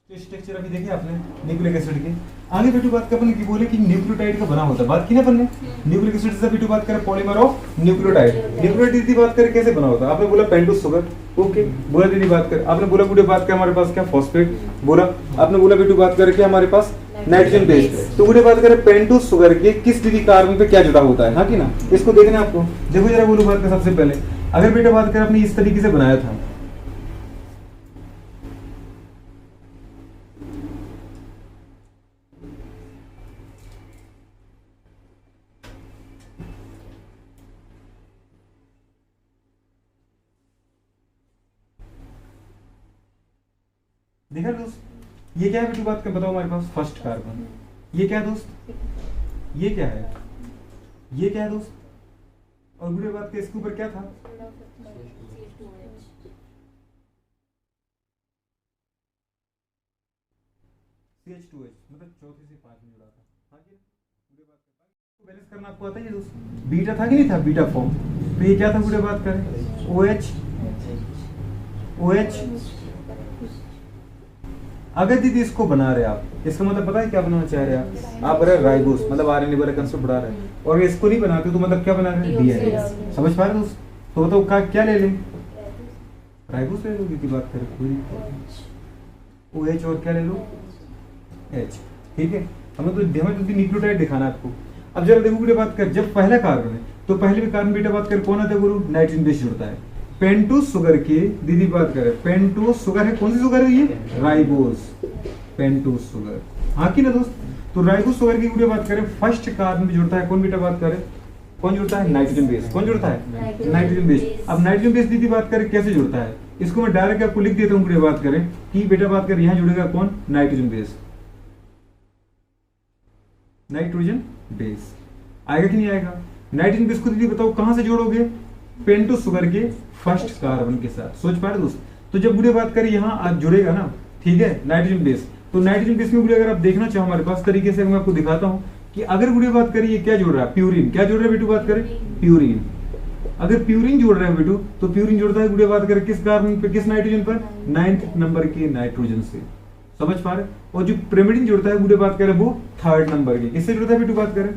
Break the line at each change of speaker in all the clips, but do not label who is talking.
Structure अभी देखे आपने न्यूक्लिक एसिड के। आगे बेटू बात कर अपन की बोले कि न्यूक्लियोटाइड का बना होता है, बात की ना अपन ने। न्यूक्लिक एसिड से बेटू बात करें पॉलीमर ऑफ न्यूक्लियोटाइड। न्यूक्लियोटाइड की बात करें कैसे बना होता है, आपने बोला पेंटोस शुगर, ओके बोला दीदी बात कर। आपने बोला बेटू बात कर हमारे पास क्या फॉस्फेट बोला, आपने बोला बेटू बात करके हमारे पास नाइट्रोजन बेस। तो बेटे बात करें पेंटोस शुगर के किस दीदी कार्बन पे क्या जुड़ा होता है, हाँ कि ना, इसको देखना है आपको। देखो जरा बोलो बात कर सबसे पहले, अगर बेटा बात करें आपने इस तरीके से बनाया था, देखा दोस्त, ये क्या है बेटू बात कर बताओ हमारे पास फर्स्ट कार्बन। ये क्या है दोस्त, ये क्या है, ये क्या है दोस्त, और बेटे बात कर इसके ऊपर क्या था, CH2H, मतलब चौथे से 5 में जुड़ा था, हाँ जी। बुरे बात कर बैलेंस करना आपको आता है ये दोस्त, बीटा था कि नहीं था, बीटा फॉर्म। तो ये क्या था बुरे बात करें, OH OH। अगर दीदी इसको बना रहे आप, इसका मतलब पता है क्या बनाना चाह रहे हैं आप बना राइबोस, मतलब RNA वाला कंसेप्ट बढ़ा रहे हैं, और इसको नहीं बनाते तो मतलब क्या बना रहे हैं, DNA। समझ पा रहे दोस्त, तो बताओ क्या ले लें, राइबोस ले लो दीदी बात करें, कोई OH और क्या ले लो, H, ठीक है। हमें तो न्यूक्लियोटाइड दिखाना आपको। अब जरा देखो बेटा बात कर, जब पहला कार्बन है तो पहले भी कार्बन बेटा बात कर कौन आता है गुरु, नाइट्रोजन बेस जुड़ता है। पेंटोस शुगर की दीदी बात करें, पेंटोस शुगर है, कौन सी शुगर है ये, राइबोस, पेंटोस शुगर, हाँ की ना दोस्त। तो राइबोस शुगर की बेटा बात करें फर्स्ट कार्बन भी जुड़ता है, कौन बेटा बात करें, कौन जुड़ता है, नाइट्रोजन बेस। कौन जुड़ता है, नाइट्रोजन बेस। अब नाइट्रोजन बेस दीदी बात करें कैसे जुड़ता है, इसको मैं डायरेक्ट आपको लिख देता हूँ बेटा बात करें कि बेटा बात करें यहाँ जुड़ेगा कौन, नाइट्रोजन बेस, नाइट्रोजन बेस आएगा कि नहीं आएगा। नाइट्रोजन बेस को दीदी बताओ कहां से जोड़ोगे, पेंटोस शुगर के फर्स्ट कार्बन के साथ। सोच पा रहे दोस्त, तो जब बुढ़े बात करें यहाँ आज जुड़ेगा ना, ठीक है, नाइट्रोजन बेस। तो नाइट्रोजन बेस में बुढ़े अगर आप देखना चाहो हमारे पास तरीके से मैं आपको दिखाता हूँ कि अगर बुढ़े बात करें ये क्या जोड़ रहा है, प्यूरिन। क्या जोड़ रहा है बेटू बात करें, प्यूरिन। अगर प्यूरिन जोड़ रहा है बेटू, तो प्यूरिन जोड़ता है बुढ़े बात करें किस कार्बन पे, किस नाइट्रोजन पर, 9th नंबर के नाइट्रोजन से। समझ पा रहे। और जो पिरिमिडिन जुड़ता है बुढ़े बात करें वो 3rd नंबर के, किससे जुड़ता है बेटू बात करें,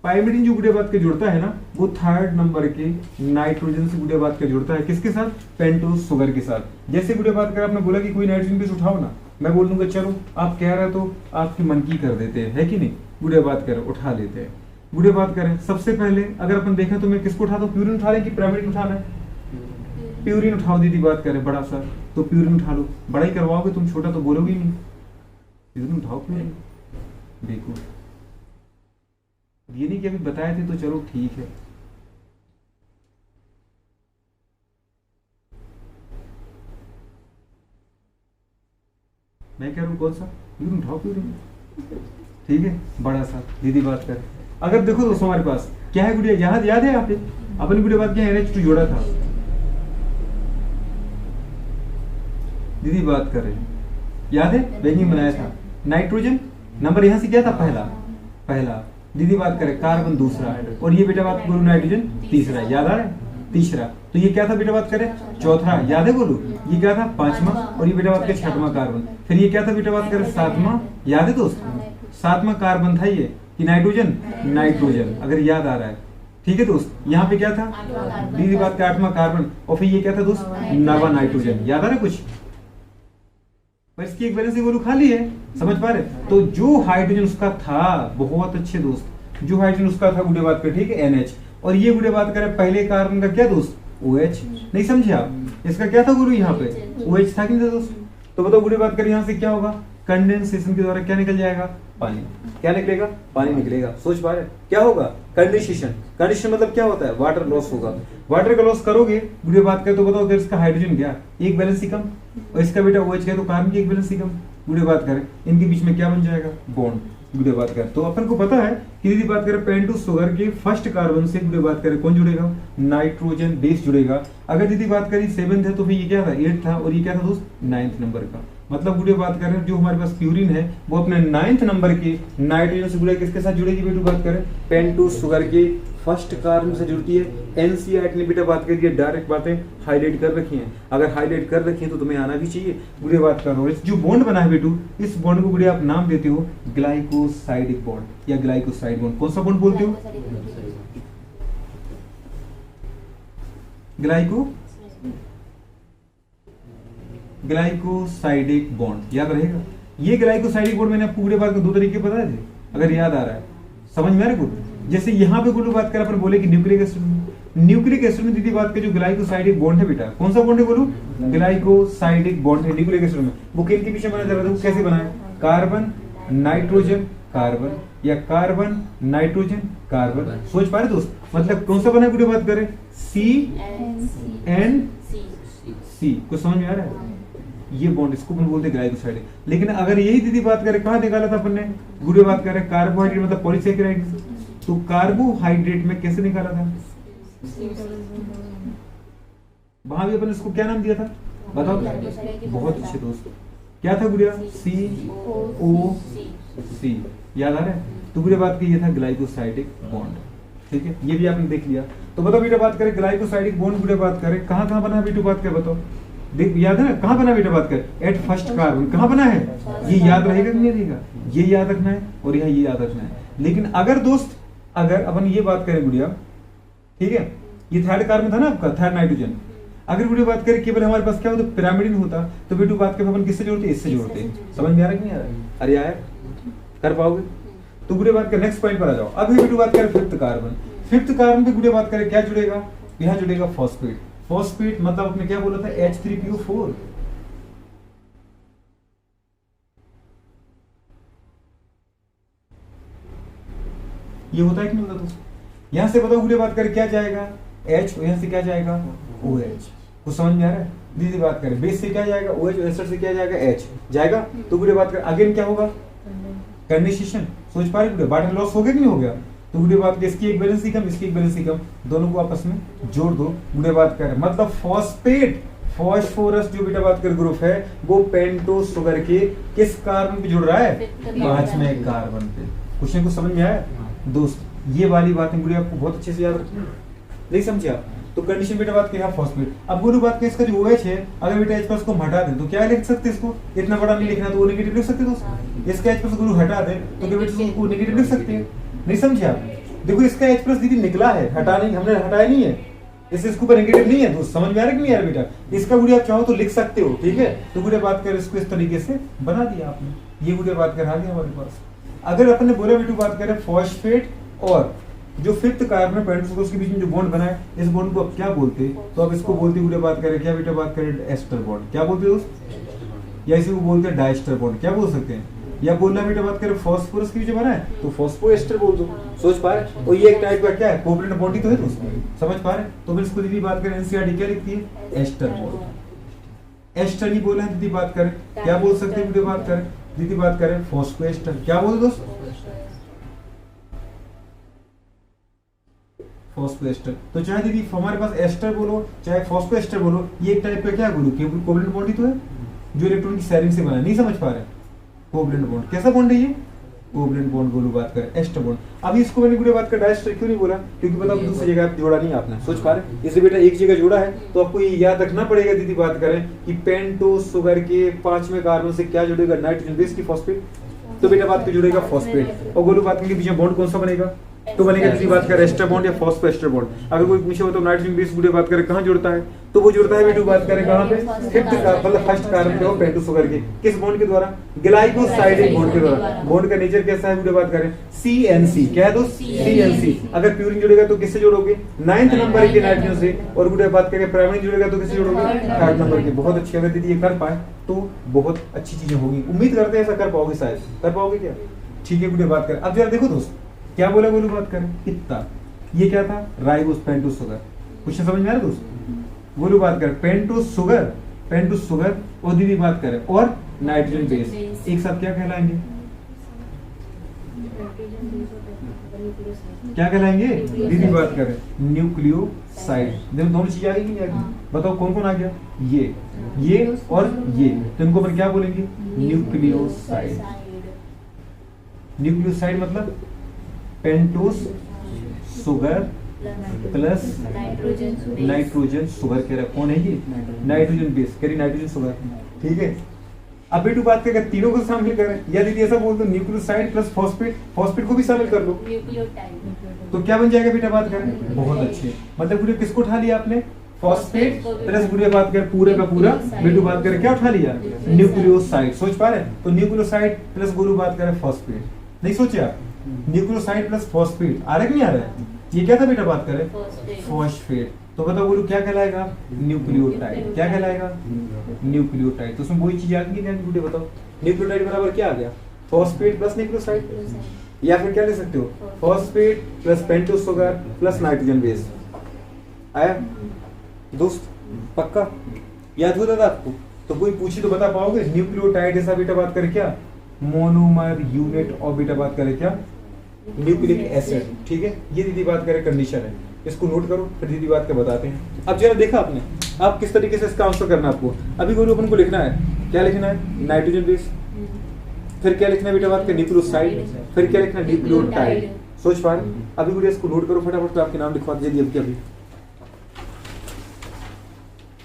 पाइरिमिडिन जो बुढ़े बात के जुड़ता है ना वो 3rd नंबर के नाइट्रोजन से बुढ़े बात के जुड़ता है, किसके साथ, पेंटोस शुगर के साथ। जैसे बुढ़े बात कर आपने बोला कि कोई नाइट्रोजन बेस उठाओ ना, मैं बोल दूंगा चलो, आप कह रहे तो आपकी मन की कर देते हैं, है कि नहीं, बुढ़े बात करें उठा लेते हैं। बुढ़े बात करें सबसे पहले अगर अपन देखें तो मैं किसको उठाता हूँ, प्यूरिन उठा लें कि पिरिमिडिन उठाना है, प्यूरिन उठाओ दीदी बात करें बड़ा सा, तो प्यूरिन उठा लो, बड़ा ही करवाओगे तुम, छोटा तो बोलोगे ही नहीं, प्यूरिन उठाओ प्यूरिन। देखो ये नहीं कि अभी बताए थे तो चलो ठीक है, मैं कह रहा हूं कौन सा, प्यूरिन उठाओ प्यूरिन, ठीक है, बड़ा सा दीदी बात करें। अगर देखो दोस्तों हमारे पास क्या है गुड़िया, यहाँ याद है यहाँ पे अपनी गुड़िया बात क्या, NH2 जोड़ा था, दीदी बात कर रहे याद है, बेकिंग बनाया था, नाइट्रोजन नंबर यहाँ से क्या था, पहला दीदी बात करें, कार्बन दूसरा, और ये बेटा बात करो नाइट्रोजन तीसरा, याद आ रहा है, तीसरा। तो ये क्या था बेटा बात करें, चौथा, याद है बोलो, ये क्या था 5वां, और ये बेटा बात करें 6वां कार्बन। फिर ये क्या था बेटा बात करें 7वां, याद है दोस्त, 7वां कार्बन था ये कि नाइट्रोजन, अगर याद आ रहा है, ठीक है दोस्त। यहाँ पे क्या था दीदी बात का 8वां कार्बन, और फिर ये क्या था दोस्त, 9वां नाइट्रोजन, याद आ रहा है कुछ, पर इसकी एक वैलेंसी गोलू खाली है, समझ पा रहे। तो जो हाइड्रोजन उसका था, बहुत अच्छे दोस्त, जो हाइड्रोजन उसका था गुड़े बात कर, ठीक है, NH, और ये गुड़े बात करें पहले कार्बन का क्या दोस्त, OH। नहीं समझे आप, इसका क्या था गुरु यहाँ पे, OH था कि नहीं दोस्त। तो बताओ गुड़े बात करें यहाँ से क्या होगा, कंडेंसेशन के द्वारा क्या निकल जाएगा, पानी। क्या निकलेगा, पानी निकलेगा। सोच पा रहे क्या होगा, कंडेंसेशन। कंडेंसेशन मतलब क्या होता है, वाटर लॉस होगा। वाटर का लॉस करोगे गुड़े बात करें तो बताओ फिर इसका हाइड्रोजन क्या, एक बैलेंस कम, और इसका बेटा OH क्या, तो कार्बन की एक बैलेंस कम। गुड़े बात करें इनके बीच में क्या बन जाएगा, बॉन्ड। गुड़े बात करें तो अपन को पता है कि यदि बात करें पेंटोस शुगर के फर्स्ट कार्बन से गुड़े बात करें कौन जुड़ेगा, नाइट्रोजन बेस जुड़ेगा। अगर यदि बात करें 7th है तो फिर ये क्या था, 8th था, और ये क्या था दोस्त, 9th नंबर का। मतलब गुड़े बात करें जो हमारे पास प्यूरिन है वो अपने 9th नंबर के नाइट्रोजन से जुड़े, किसके साथ जुड़ेगी बेटू बात करें, पेंटोस शुगर के फर्स्ट कार्बन से जुड़ती है। एनसीईआरटी ने बेटा बात करी है, डायरेक्ट बातें हाईलाइट कर रखी हैं। अगर हाईलाइट कर रखी है तो तुम्हें आना भी चाहिए। गुड़िया बात कर रहा हूँ, जो बॉन्ड बना है बेटू, इस बॉन्ड को गुड़िया आप नाम देते हो ग्लाइकोसाइडिक बॉन्ड या ग्लाइकोसाइड बॉन्ड। कौन सा बॉन्ड बोलते हो? ग्लाइकोसाइडिक बॉन्ड, याद रहेगा। ये ग्लाइकोसाइडिक बॉन्ड मैंने आपको पूरे बात के दो तरीके बताए थे, अगर याद आ रहा है, समझ में आ रहा है? जैसे यहाँ पे गुरु बात कर अपन बोले कि न्यूक्लिक एसिड में दीदी बात कर जो ग्लाइकोसाइडिक बॉन्ड है बेटा, कौन सा बॉन्ड है बोलू? ग्लाइकोसाइडिक बॉन्ड है न्यूक्लिक एसिड में। वो किन के पीछे बना जा रहा था, कैसे बना है? कार्बन नाइट्रोजन कार्बन या कार्बन नाइट्रोजन कार्बन। सोच पा रहे दोस्त? मतलब कौन सा बना गुरु बात करें? C N C. कुछ समझ में आ रहा है? ये बॉन्ड इसको अपन बोलते हैं ग्लाइकोसाइड। लेकिन अगर यही दीदी बात करें कहाँ निकाला था अपन ने? गुरु बात करें कार्बोहाइड्रेट मतलब पॉलीसेकेराइड, तो कार्बोहाइड्रेट में कैसे निकाला था? वहां भी अपन इसको क्या नाम दिया था बताओ? बहुत अच्छे दोस्त, क्या था गुड़िया? सी ओ सी, याद आ रहा है? तो गुड़िया बात की ये था ग्लाइकोसाइडिक बॉन्ड, ठीक है, ये भी आपने देख लिया। तो बताओ बेटा बात करें ग्लाइकोसाइडिक बॉन्ड गुड़िया बात करें कहाँ कहाँ बना है बेटा बात कर बताओ? देख याद है ना कहाँ बना बेटा बात कर? एट फर्स्ट कार्बन कहाँ बना है? ये याद रहेगा कि नहीं रहेगा? ये याद रखना है और यहाँ ये याद रखना है। लेकिन अगर दोस्त अगर अपन ये बात करें गुड़िया, ठीक है, ये थर्ड कार्बन था ना आपका, थर्ड नाइट्रोजन, अगर गुड़िया बात करें केवल हमारे पास क्या होता पिरामिडिन होता, तो बेटू बात करें अपन किससे जोड़ते? इससे जोड़ते। समझ में आ रहा है कि नहीं आ रहा है? अरे यार कर पाओगे? तो गुड़िया बात कर नेक्स्ट पॉइंट पर आ जाओ। अब बेटू बात करें फिफ्थ कार्बन। फिफ्थ कार्बन पे गुड़िया बात करें क्या जुड़ेगा? यहाँ जुड़ेगा फॉस्फेट। फॉस्फेट मतलब आपने क्या बोला था? H3PO4। ये होता है कि नहीं होता दोस्त? यहां से बताओ गुड़िया बात करें क्या जाएगा? H, यहां से क्या जाएगा? OH। कुछ समझ में आ रहा है? दीदी बात करें बेस से क्या जाएगा? OH, एसिड से क्या जाएगा? H जाएगा। तो गुड़िया बात करें अगेन क्या होगा? कंडेंसेशन। सोच पा रहे? बाइंडिंग लॉस हो गया कि नहीं हो गया? तो गुड़िया बात कर इसकी एक बैलेंस कम, इसकी एक बैलेंस कम, दोनों को आपस में जोड़ दो। गुड़िया बात कर मतलब फॉस्फेट फॉस्फोरस जो बेटा बात कर ग्रुप है वो पेंटोस शुगर के किस कार्बन पे जुड़ रहा है? पांचवें कार्बन पे। कुछ नहीं कुछ समझ में आया दोस्त? ये वाली बातें गुड़िया आपको बहुत अच्छे से याद रखनी है, नहीं समझे आप? तो कंडीशन बेटा बात करें फॉस्फेट। अब गुरु बात करें इसका जो OH है, अगर बेटा H+ को हम हटा दें तो क्या लिख सकते हैं? इसको इतना बड़ा नहीं लिखना, तो वो नेगेटिव लिख सकते दोस्त। इसका H+ गुरु हटा दें तो क्या बेटा इसको नेगेटिव लिख सकते हैं? नहीं समझे आप? देखो इसका H+ दीदी निकला है, हटा नहीं, हमने हटाया नहीं है, इससे इसके ऊपर नेगेटिव नहीं है दोस्त। समझ में आ रहा है कि नहीं आ रहा बेटा? इसका गुड़िया आप चाहो तो लिख सकते हो, ठीक है। तो गुड़िया बात कर इसको इस तरीके से बना दिया आपने। ये गुड़िया बात कर आ गया हमारे पास। अगर अपन ने बोला बेटू बात करें फॉस्फेट और जो फिफ्थ कार्बन पेंटोस के बीच में जो बॉन्ड बना है, इस बॉन्ड को आप क्या बोलते? तो आप इसको बोलते गुड़िया बात करें क्या बेटा बात करें? Ester bond. क्या बोलते दोस्त? या इसे वो बोलते हैं डाइस्टर बॉन्ड। क्या बोल सकते हैं? या बोलना बेटा बात करें फॉस्फोरस के बीच बना है तो फॉस्फोएस्टर बोल दो। सोच पा रहे? और ये एक टाइप का क्या है? कोवलेंट बॉन्ड ही तो है दोस्त। समझ पा रहे? तो फिर इसको दीदी बात करें एनसीईआरटी क्या लिखती है? Ester bond. एस्टर नहीं बोला है दीदी बात करें क्या बोल सकते हैं? दीदी बात करें दीदी बात करें फॉस्फोएस्टर। क्या बोल दोस्त? फॉस्फोएस्टर। तो चाहे दीदी हमारे पास एस्टर बोलो चाहे फॉस्फोएस्टर बोलो, ये एक टाइप का क्या बोलो? कोवलेंट बॉन्ड ही तो है जो इलेक्ट्रॉन की शेयरिंग से बना। नहीं समझ पा रहे? Covalent bond. कैसा बॉन्ड है ये? कोवलेंट बॉन्ड बोलो बात करें एस्टर बॉन्ड। अभी इसको मैंने गुड़िया बात कर डाइस्टर क्यों नहीं बोला? क्योंकि पता दूसरी जगह जोड़ा नहीं आपने। सोच पा रहे? इसे बेटा एक जगह जोड़ा है तो आपको ये याद रखना पड़ेगा दीदी बात करें कि पेंटोस शुगर के पांचवें कार्बन से क्या जुड़ेगा? नाइट्रोजन बेस की फॉस्फेट। तो बेटा बात की जुड़ेगा फॉस्फेट। और गोलू बात के बीच में बॉन्ड कौन सा बनेगा? तो बनेगा दीदी बात करें एस्टर बॉन्ड या फॉस्फोएस्टर बॉन्ड। अगर कोई पूछे तो नाइट्रोजन बेस गुड़िया बात करें कहाँ जुड़ता है? तो वो जुड़ता है बेटू बात करें कहाँ पे? फिफ्थ मतलब फर्स्ट कार्बन पे पेंटोस शुगर के किस बॉन्ड के द्वारा? ग्लाइकोसाइडिक बॉन्ड के द्वारा। बॉन्ड का नेचर कैसा है गुड़िया बात करें? CNC। क्या है दोस्त? CNC। अगर प्यूरिन जुड़ेगा तो किससे जोड़ोगे? 9th नंबर के नाइट्रोजन से। और गुड़िया बात करें प्राइमरी जुड़ेगा तो किससे जोड़ोगे? 3rd नंबर के। बहुत अच्छी, अगर दीदी ये कर पाए तो बहुत अच्छी चीजें होगी। उम्मीद करते हैं ऐसा कर पाओगे, शायद कर पाओगे क्या? ठीक है गुड़िया बात करें। अब जरा देखो दोस्त क्या बोला बोलो बात करें? इतना ये क्या था? Ribose pentose sugar. कुछ समझ में आ रहा दोस्त? बोलो बात करें पेंटोस शुगर और दीदी बात करें और नाइट्रोजन बेस एक साथ क्या कहलाएंगे? क्या कहलाएंगे दीदी बात करें? न्यूक्लियोसाइड। देखो दोनों चीज आ गई कि नहीं आ गई? बताओ कौन कौन आ गया? ये और ये। तो इनको अपन क्या बोलेंगे? न्यूक्लियोसाइड। न्यूक्लियोसाइड मतलब pentose sugar plus nitrogen sugar कह रहा है। कौन है ये? नाइट्रोजन बेस, कह रही नाइट्रोजन शुगर। ठीक है, अब बेटू बात करें तीनों को शामिल करें, या दीदी ऐसा बोल दो न्यूक्लियोसाइड प्लस फॉस्फेट, फॉस्फेट को भी शामिल कर लो तो क्या बन जाएगा बेटा? बात करें बहुत अच्छे, मतलब पूरे किसको उठा लिया आपने? फॉस्फेट प्लस पूरे बात करें पूरे का पूरा बेटू बात करें क्या उठा लिया? न्यूक्लियोसाइड। सोच पा रहे? तो न्यूक्लियोसाइड प्लस गुरु बात करें फॉस्फेट, नहीं सोचे आप? न्यूक्लियोसाइड प्लस फॉस्फेट आ रहा है कि नहीं आ रहा है? ये क्या था बेटा? बात करें फॉस्फेट। तो बताओ गुरु क्या कहलाएगा? न्यूक्लियोटाइड। क्या कहलाएगा? न्यूक्लियोटाइड। तो उसमें वही चीज याद नहीं है, बताओ न्यूक्लियोटाइड बराबर क्या आ गया? फॉस्फेट प्लस न्यूक्लियोसाइड, या फिर क्या ले सकते हो? Phosphate plus pentose sugar plus nitrogen base. आया दोस्त? पक्का याद होता था आपको? तो कोई पूछी तो बता पाओगे? न्यूक्लियोटाइड ऐसा बेटा बात करे क्या? मोनोमर यूनिट ऑफ बेटा बात करे क्या? Nucleic acid. ठीक है, ये दीदी बात करे कंडीशन है, इसको नोट करो, फिर दीदी बात के बताते हैं। अब जरा देखा आपने, आप किस तरीके से इसका आंसर करना आपको। अभी गुरु अपन को लिखना है, क्या लिखना है? नाइट्रोजन बेस, फिर क्या लिखना है बेटा बात के? न्यूक्लियोसाइड, फिर क्या लिखना है? न्यूक्लियोटाइड। सोच पा रहे? अभी गुरु इसको नोट करो फटाफट, तो आपके नाम लिखवा दीजिए अभी अभी।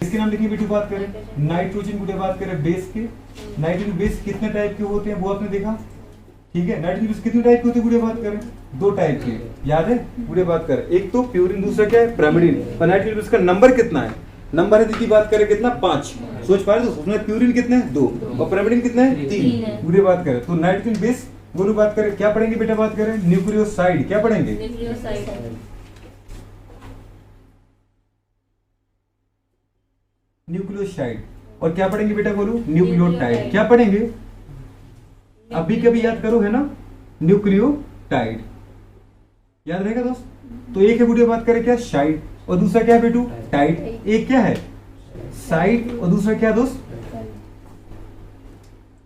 इसके नाम लिखिए बेटू बात करें नाइट्रोजन गुड़े बात करें बेस के। नाइट्रोजन बेस कितने टाइप के होते हैं वो आपने देखा? ठीक है, नाइट्रोजन बेस कितने टाइप के होते हैं गुड़े बात करें? 2 टाइप के, याद है गुड़े बात करें? एक तो प्यूरिन, दूसरा क्या है? पिरिमिडिन। और नाइट्रोजन बेस का नंबर कितना है? नंबर है दीदी बात करें कितना? 5। सोच पा रहे हो? उसमें प्यूरिन कितने हैं? 2, और पिरिमिडिन कितने हैं? 3 गुड़े बात करें। तो नाइट्रोजन बेस गुरु बात करें क्या पढ़ेंगे बेटा बात करें? न्यूक्लियोसाइड। क्या पढ़ेंगे? न्यूक्लियोसाइड। और क्या पढ़ेंगे बेटा बोलो? न्यूक्लियोटाइड। क्या पढ़ेंगे? अभी कभी याद करो, है ना? न्यूक्लियोटाइड याद रहेगा दोस्त? तो एक है गुड़िया बात करें क्या? साइड, और दूसरा क्या है बेटू? टाइड। एक क्या है? साइड, और दूसरा क्या दोस्त?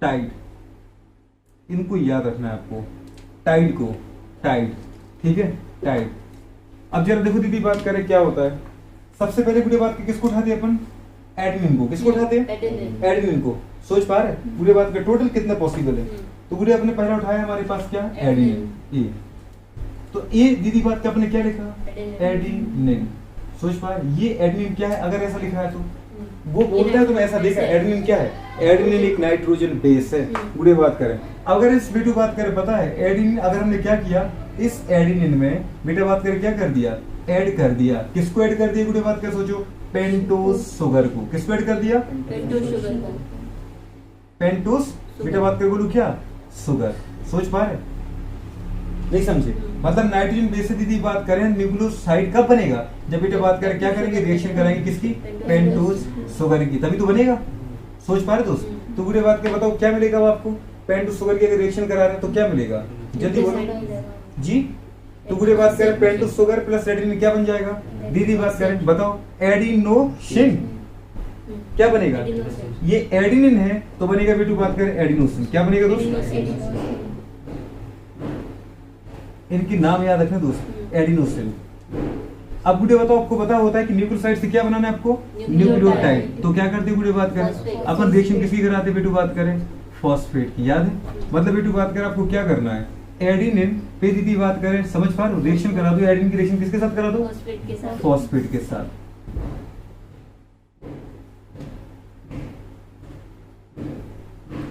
टाइड। इनको याद रखना है आपको, टाइड को, टाइड। ठीक है, टाइड। अब जरा देखो दीदी बात करें क्या होता है। सबसे पहले गुड़िया बात किसको उठाते हैं अपन? एडमिन को। किसको उठाते हैं? एडमिन को। सोच पा रहे? पूरे बात का टोटल कितना पॉसिबल है? तो गुड़िया अपने पहला उठाया हमारे पास क्या? एडमिन। ए। तो ए दीदी बात का अपने क्या लिखा? एडिनिन। सोच पा रहे? ये एडमिन क्या है? अगर ऐसा लिखा है तो वो बोलता है तो मैं ऐसा देखा, एडमिन क्या है? एडमिन एक नाइट्रोजन बेस है। गुड़े बात करें, अगर इस बेटू बात करें पता है एडिनिन, अगर हमने क्या किया इस एडिनिन में बेटा बात करें क्या कर दिया? ऐड कर दिया। किसको ऐड कर दिया गुड़े बात कर? सोचो, पेंटोस शुगर को। किसको ऐड कर दिया?
पेंटोस शुगर को।
पेंटोस बेटा बात कर बोलू क्या? शुगर। सोच पा रहे? नहीं समझे? मतलब नाइट्रोजन बेस से दीदी बात करें न्यूक्लियोसाइड कब बनेगा? जब बेटा बात करें क्या करेंगे? रिएक्शन कराएंगे किसकी? पेंटोस शुगर की, तभी तो बनेगा। सोच पा रहे दोस्त? तो बुरे बात के बताओ क्या मिलेगा अब आपको? पेंटोस शुगर की अगर रिएक्शन करा रहे हैं तो क्या मिलेगा? जल्दी बोलो जी। तो बुरे बात करें पेंटोस शुगर प्लस एडिनिन क्या बन जाएगा? दीदी बात करें बताओ, एडिनोसिन। क्या बनेगा? ये एडिनिन है तो बनेगा बेटू बात करें एडिनोसिन। क्या बनेगा दोस्त? इनकी नाम याद रखना दोस्त, एडिनोसिन। अब गुड़े बताओ, आपको पता होता है कि न्यूक्लियोसाइड से क्या बनाना है आपको? न्यूक्लियोटाइड। तो क्या करते हैं गुड़े बात करें? अपन रिएक्शन किसकी कराते हैं बेटू बात करें? फॉस्फेट की। याद है? मतलब बेटू बात करें आपको क्या करना है? एडिनिन पे दीदी बात करें, समझ पा रहे हो? रिएक्शन करा दो। एडिनिन की रिएक्शन किसके साथ करा दो? फॉस्फेट के साथ।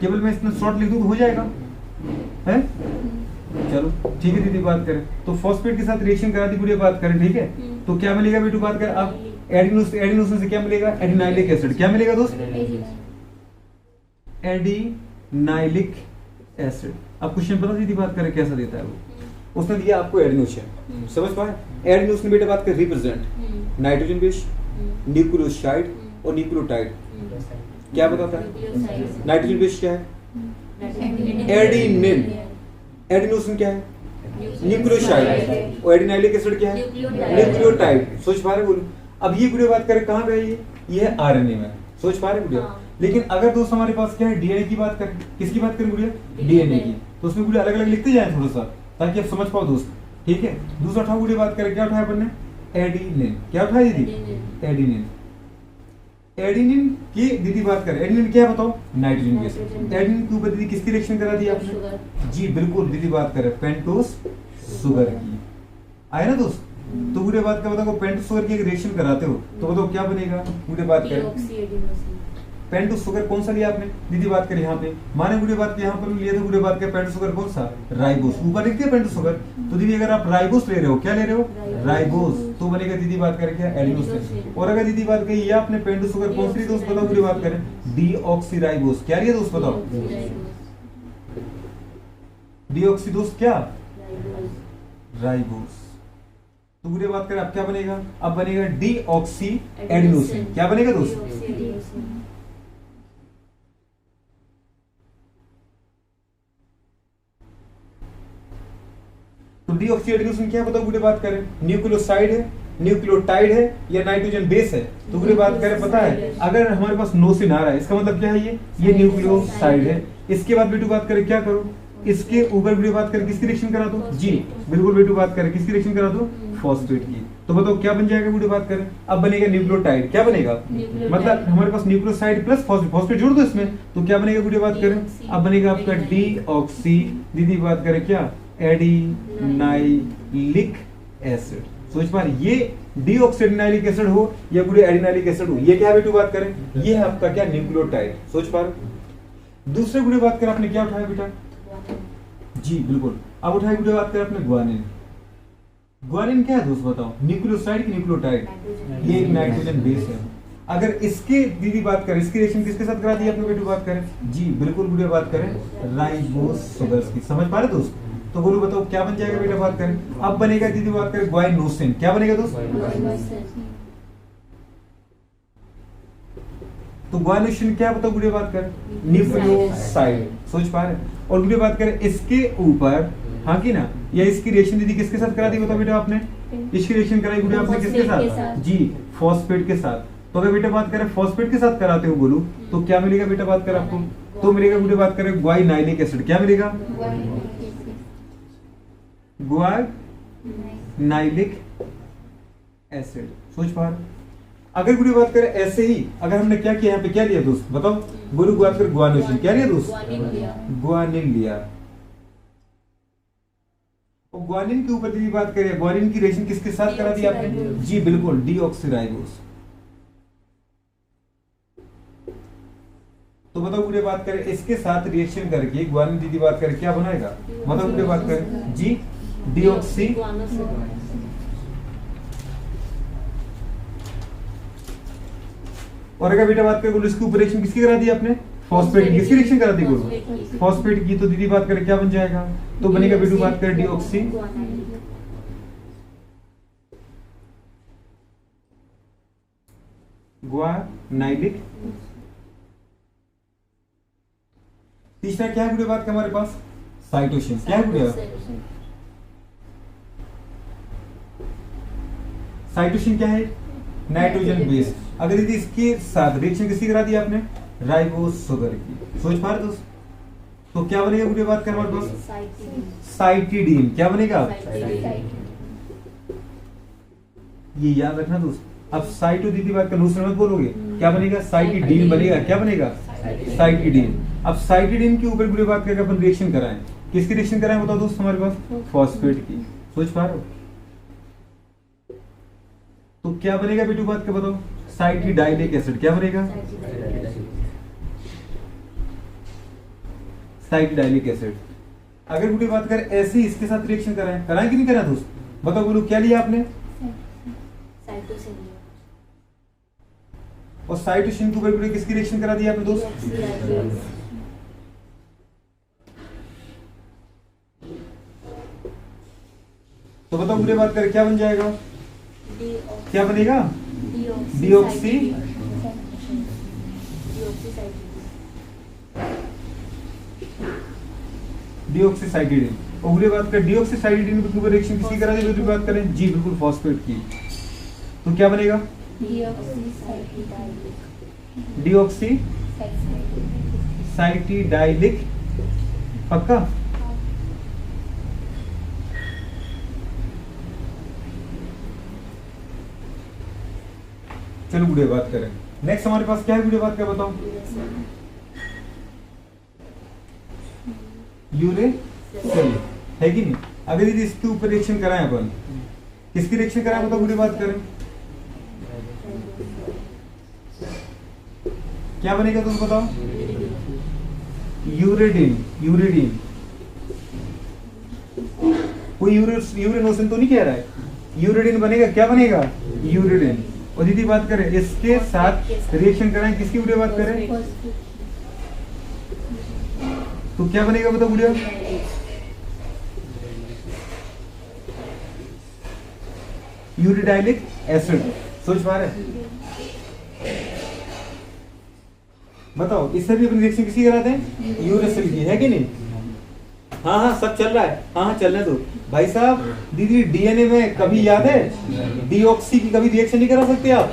केवल मैं इतना शॉर्ट लिख दूं तो हो जाएगा, है? चलो ठीक है दीदी बात करें तो फॉस्फेट के साथ रिएक्शन करा दी गुड़िया बात करें, ठीक है? तो क्या मिलेगा बेटू बात करें? अब एडिनोसिन से क्या मिलेगा? Adenylic acid. क्या मिलेगा दोस्त? Adenylic acid. अब क्वेश्चन पता दीदी बात करें कैसा देता है वो? उसने दिया आपको एडिनोसिन। समझ पाए? एडिनोसिन बेटा बात कर रिप्रेजेंट नाइट्रोजन बेस, न्यूक्लियोसाइड और न्यूक्लियोटाइड। क्या बताता है? नाइट्रोजन बेस क्या है? एडिनिन। एडिनोसिन क्या है? न्यूक्लियोसाइड। और एडिनाइलिक एसिड क्या है? न्यूक्लियोटाइड। सोच पा रहे बोलो? अब ये गुड़िया बात करें कहाँ पे है? ये है आरएनए में। सोच पा रहे गुड़िया? लेकिन अगर दोस्त हमारे पास क्या है? डीएनए की बात करें। किसकी बात करें गुड़िया? डीएनए की। तो उसमें गुड़िया अलग अलग लिखते जाए थोड़ा सा ताकि आप समझ पाओ दोस्त, ठीक है? दूसरा उठाओ गुड़िया बात करें, क्या उठाया अपन ने? एडिनिन। क्या उठाया दीदी? एडिनिन। एडिनिन की दीदी बात करें, एडिनिन क्या है बताओ? Nitrogen base. एडिनिन के ऊपर दीदी किसकी रिएक्शन करा दी आपने? जी बिल्कुल दीदी बात करें पेंटोस शुगर की। आया ना दोस्त? तो बुरे बात का बताओ पेंट शुगर की एक रिएक्शन कराते हो तो बताओ क्या बनेगा। बुरे बात करें पेंट टू शुगर कौन सा लिया आपने दीदी बात करें यहाँ पे माने बुरे बात के यहाँ पर लिया था बुरे बात का पेंट शुगर कौन सा राइबोस ऊपर लिखते हैं पेंट शुगर तो दीदी अगर आप राइबोस ले रहे हो क्या ले रहे हो राइबोस तो बनेगा दीदी बात करें क्या एडिनोसिन। और अगर दीदी बात करें ये आपने पेंट शुगर कौन सी ली दोस्त बताओ बुरी बात करें डीऑक्सीराइबोस क्या लिया दोस्त बताओ डीऑक्सी दोस्त क्या राइबोस। तो बुरे बात करें अब क्या बनेगा अब बनेगा डीऑक्सी एडिनोसिन क्या बनेगा दोस्त तो डीऑक्सीएडिनोसिन क्या बताओ बुरे बात करें न्यूक्लियोसाइड है न्यूक्लियोटाइड है या नाइट्रोजन बेस है। तो बुरे बात करें पता है अगर हमारे पास नोसिन आ रहा है इसका मतलब क्या है ये न्यूक्लियोसाइड है। इसके बाद बेटू बात करें क्या करो इसके ऊपर बुरे बात करें किसकी रिएक्शन करा दो जी बिल्कुल बेटू बात करें किसकी रिएक्शन करा दो फॉस्फेट की। तो बताओ क्या बन जाएगा बुरे बात करें अब बनेगा न्यूक्लियोटाइड क्या बनेगा मतलब हमारे पास न्यूक्लियोसाइड प्लस फॉस्फेट जोड़ दो इसमें तो क्या बनेगा बुरे बात करें अब बनेगा आपका डीऑक्सी दीदी बात करें क्या एडिनाइलिक एसिड। सोच पा रहे ये डीऑक्सीएडिनाइलिक एसिड हो या पूरे एडिनाइलिक एसिड हो ये क्या है बेटू बात करें ये है आपका क्या न्यूक्लियोटाइड। सोच पा रहे दूसरे बुरे बात करें आपने क्या उठाया बेटा जी बिल्कुल अब उठाया बुरे बात करें आपने ग्वानिन। ग्वानिन क्या है दोस्त बताओ न्यूक्लियोसाइड की न्यूक्लियोटाइड ये एक नाइट्रोजन बेस है। अगर इसके दीदी बात करें इसकी रिएक्शन किसके साथ करा दी आपने बेटू बात करें जी बिल्कुल बुरे बात करें राइबोस शुगर्स की। समझ पा रहे दोस्त तो बोलो बताओ क्या बन जाएगा बेटा बात करें अब बनेगा दीदी बात करें ग्वाइनोसिन क्या बनेगा दोस्त तो ग्वाइनोसिन क्या बताओ बुरे बात करें न्यूक्लियोसाइड। सोच पा रहे और बुरे बात करें इसके ऊपर हाँ की ना या इसकी रिएक्शन दीदी किसके साथ करा दी बताओ बेटा आपने इसकी रिएक्शन कराई बुरे आपने किसके साथ जी फॉस्फेट के साथ। तो अगर बेटा बात करें फॉस्फेट के साथ कराते हो बोलू तो क्या मिलेगा बेटा बात करें आपको तो मिलेगा बुरे बात करें ग्वाइनाइलिक एसिड क्या मिलेगा ग्वाइनाइलिक एसिड। सोच पा रहे अगर बुरी बात करें ऐसे ही अगर हमने क्या किया यहाँ पे क्या लिया दोस्त बताओ बोलो बात करें ग्वानोसिन क्या लिया दोस्त ग्वानिन लिया और ग्वानिन के ऊपर दीदी बात करें ग्वानिन की रिएक्शन किसके साथ करा दी आपने जी बिल्कुल डीऑक्सीराइबोस। तो बताओ बुरे बात करें इसके साथ रिएक्शन करके ग्वानिन दीदी बात करें क्या बनाएगा बताओ बुरे बात करें जी डीऑक्सी और अगर बेटा बात करें बोलो इसकी ऊपर रिएक्शन किसकी करा दी आपने फॉस्फेट की किसकी रिएक्शन करा दी बोलो फॉस्फेट की। तो दीदी बात करें क्या बन जाएगा तो बनेगा बेटू बात करें डीऑक्सी ग्वानाइलिक। तीसरा क्या है बुरे बात का हमारे पास साइटोसिन क्या है बुरे साइटोसिन क्या है नाइट्रोजन बेस। अगर यदि इसके साथ रिएक्शन किसकी करा दी आपने राइबोस शुगर की। सोच पा रहे दोस्त तो क्या बनेगा बुरे बात का हमारे पास साइटिडीन क्या बनेगा ये याद रखना दोस्त। अब साइटो दीदी बात का दूसरा मत बोलोगे क्या बनेगा साइटिडीन बनेगा क्या बनेगा साइटिडीन। अब साइटिडीन के ऊपर बुरे बात करके अपन रिएक्शन कराएं किसकी रिएक्शन कराएं बताओ दोस्त हमारे पास फॉस्फेट की। सोच पा रहे हो तो क्या बनेगा बेटू बात का बताओ साइटिडाइलिक एसिड क्या बनेगा साइटिडाइलिक एसिड। अगर बुरी बात करें ऐसे ही इसके साथ रिएक्शन कराएं कि नहीं कराएं दोस्त बताओ बोलो क्या लिया आपने और साइटोसिन के ऊपर किसकी रिएक्शन करा दी आपने दोस्त तो बताओ बुरी बात करें क्या बन जाएगा क्या बनेगा डीऑक्सी डीऑक्सीसाइटिडीन। और बुरी बात करें डीऑक्सीसाइटिडीन के ऊपर रिएक्शन किसकी करा दी बुरी बात करें जी बिल्कुल फॉस्फेट की। तो क्या बनेगा डीऑक्सी साइटिडाइलिक पक्का। चलो बुढ़े बात करें नेक्स्ट हमारे पास क्या है बुढ़े बात का बताओ यूरेसिल है कि नहीं। अगर यदि इसके ऊपर रिएक्शन कराएं अपन किसकी रिएक्शन करा बताओ, बुरी बात करें, क्या बनेगा तुम बताओ, यूरेडिन, यूरेडिन, कोई यूरेनोसिन तो नहीं कह रहा है, यूरेडिन बनेगा, क्या बनेगा, यूरेडिन। और दीदी बात करें इसके साथ रिएक्शन कराएं, किसकी बुढ़िया बात करें, तो क्या बनेगा बताओ बुढ़िया, यूरिडाइलिक एसिड। सोच पा रहे, बताओ इससे भी अपनी रिएक्शन किसी कराते हैं, यूरेसिल की, है कि नहीं। हाँ हाँ सब चल रहा है, हाँ हाँ चलने दो भाई साहब। दीदी डीएनए में कभी याद है डीऑक्सी की कभी रिएक्शन नहीं करा सकते आप,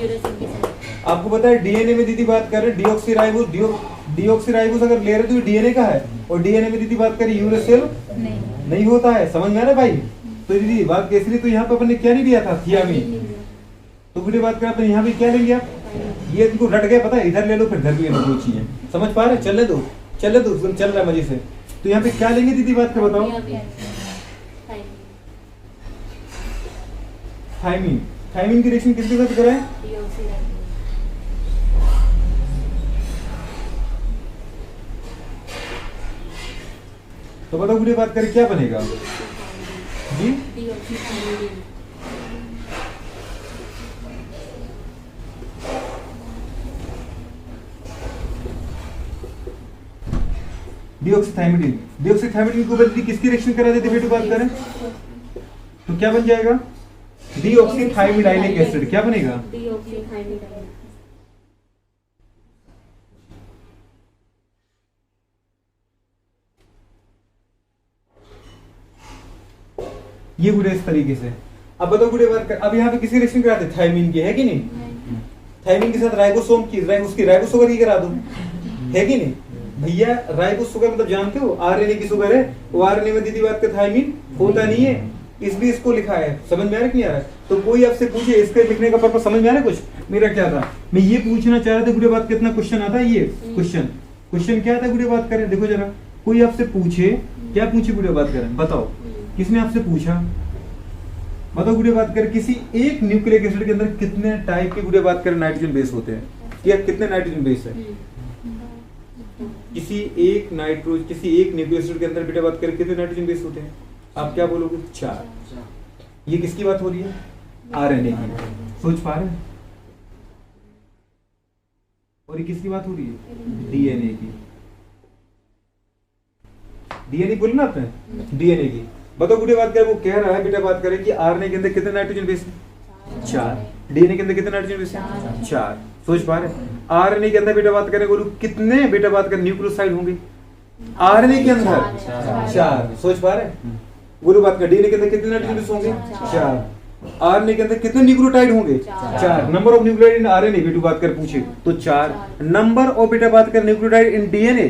आपको पता है डीएनए में दीदी बात कर रहे डीऑक्सीराइबोस, डीऑक्सीराइबोस अगर ले रहे तो डीएनए का है, और डीएनए में दीदी बात करें यूरेसिल नहीं होता है, समझ में आ रहा है भाई। तो दीदी बात कैसी, तो यहाँ पे अपन ने क्या नहीं दिया था, थियामीन, तो बुरी बात करें तो यहाँ पे क्या लेंगे आप, ये इनको रट गए पता है, इधर ले लो फिर इधर भी ले लो, दो चीजें समझ पा रहे, चलने दो चलने दो, चल रहा है मजे से। तो यहाँ पे क्या लेंगे दीदी बात कर बताओ, थायमीन, थायमीन की रिएक्शन किसके साथ कराएं, तो बताओ बुरी बात करें क्या बनेगा जी, डिऑक्सीथाइमिडीन, डिऑक्सीथाइमिडीन को बदली किसकी रिएक्शन करा देते बेटू बात करें, तो क्या बन जाएगा, डीऑक्सीथाइमिडाइलिक एसिड, क्या बनेगा, ये गुड़े इस तरीके से। अब बताओ गुड़े बात कर, अब यहाँ पे किसी रिएक्शन कराते थायमीन की, है कि नहीं, थायमीन के साथ राइबोसोम की, उसकी राइबोसुगर की करा दो, है कि नहीं भैया। राइबोसुगर मतलब जानते हो आरएनए की शुगर है, वो आरएनए में दीदी बात कर थायमीन होता नहीं है, इसलिए इसको लिखा है, समझ में आ रहा है कि नहीं आ रहा है। तो कोई आपसे पूछे इसके लिखने का पर्पस समझ में आ रहा है कुछ, मेरा क्या था, मैं ये पूछना चाह रहा था गुड़े बात कितना क्वेश्चन आता है, ये क्वेश्चन क्या आता है गुड़े बात करें, देखो जरा, कोई आपसे पूछे, क्या पूछे गुड़े बात करें बताओ, किसने आपसे पूछा बताओ गुड़े बात कर, किसी एक न्यूक्लिक एसिड के अंदर कितने टाइप के गुड़े बात करें नाइट्रोजन बेस होते हैं, या कितने नाइट्रोजन बेस है, किसी एक न्यूक्लिक एसिड के अंदर बेटा बात करें कितने नाइट्रोजन बेस होते हैं, आप क्या बोलोगे, 4। ये किसकी बात हो रही है, आरएनए की, सोच पा रहे हैं, और ये किसकी बात हो रही है, डीएनए की, डीएनए बोले ना आपने, डीएनए की। बताओ गुड़े बात करें, वो कह रहा है बेटा बात करें कि आरएनए के अंदर कितने नाइट्रोजन बेस है, 4, डीएनए के अंदर कितने नाइट्रोजन बेस है, 4। सोच पा रहे, आरएनए के अंदर बेटा बात करें बोलो कितने बेटा बात करें न्यूक्लियोसाइड होंगे, आरएनए के अंदर 4। सोच पा रहे, बोलो बात करें डीएनए के अंदर कितने नाइट्रोजन बेस होंगे, 4। आरएनए के अंदर कितने न्यूक्लियोटाइड होंगे, 4। Number of nucleotide in RNA बेटा बात कर पूछे तो 4। नंबर ऑफ बेटा बात कर न्यूक्लियोटाइड इन डीएनए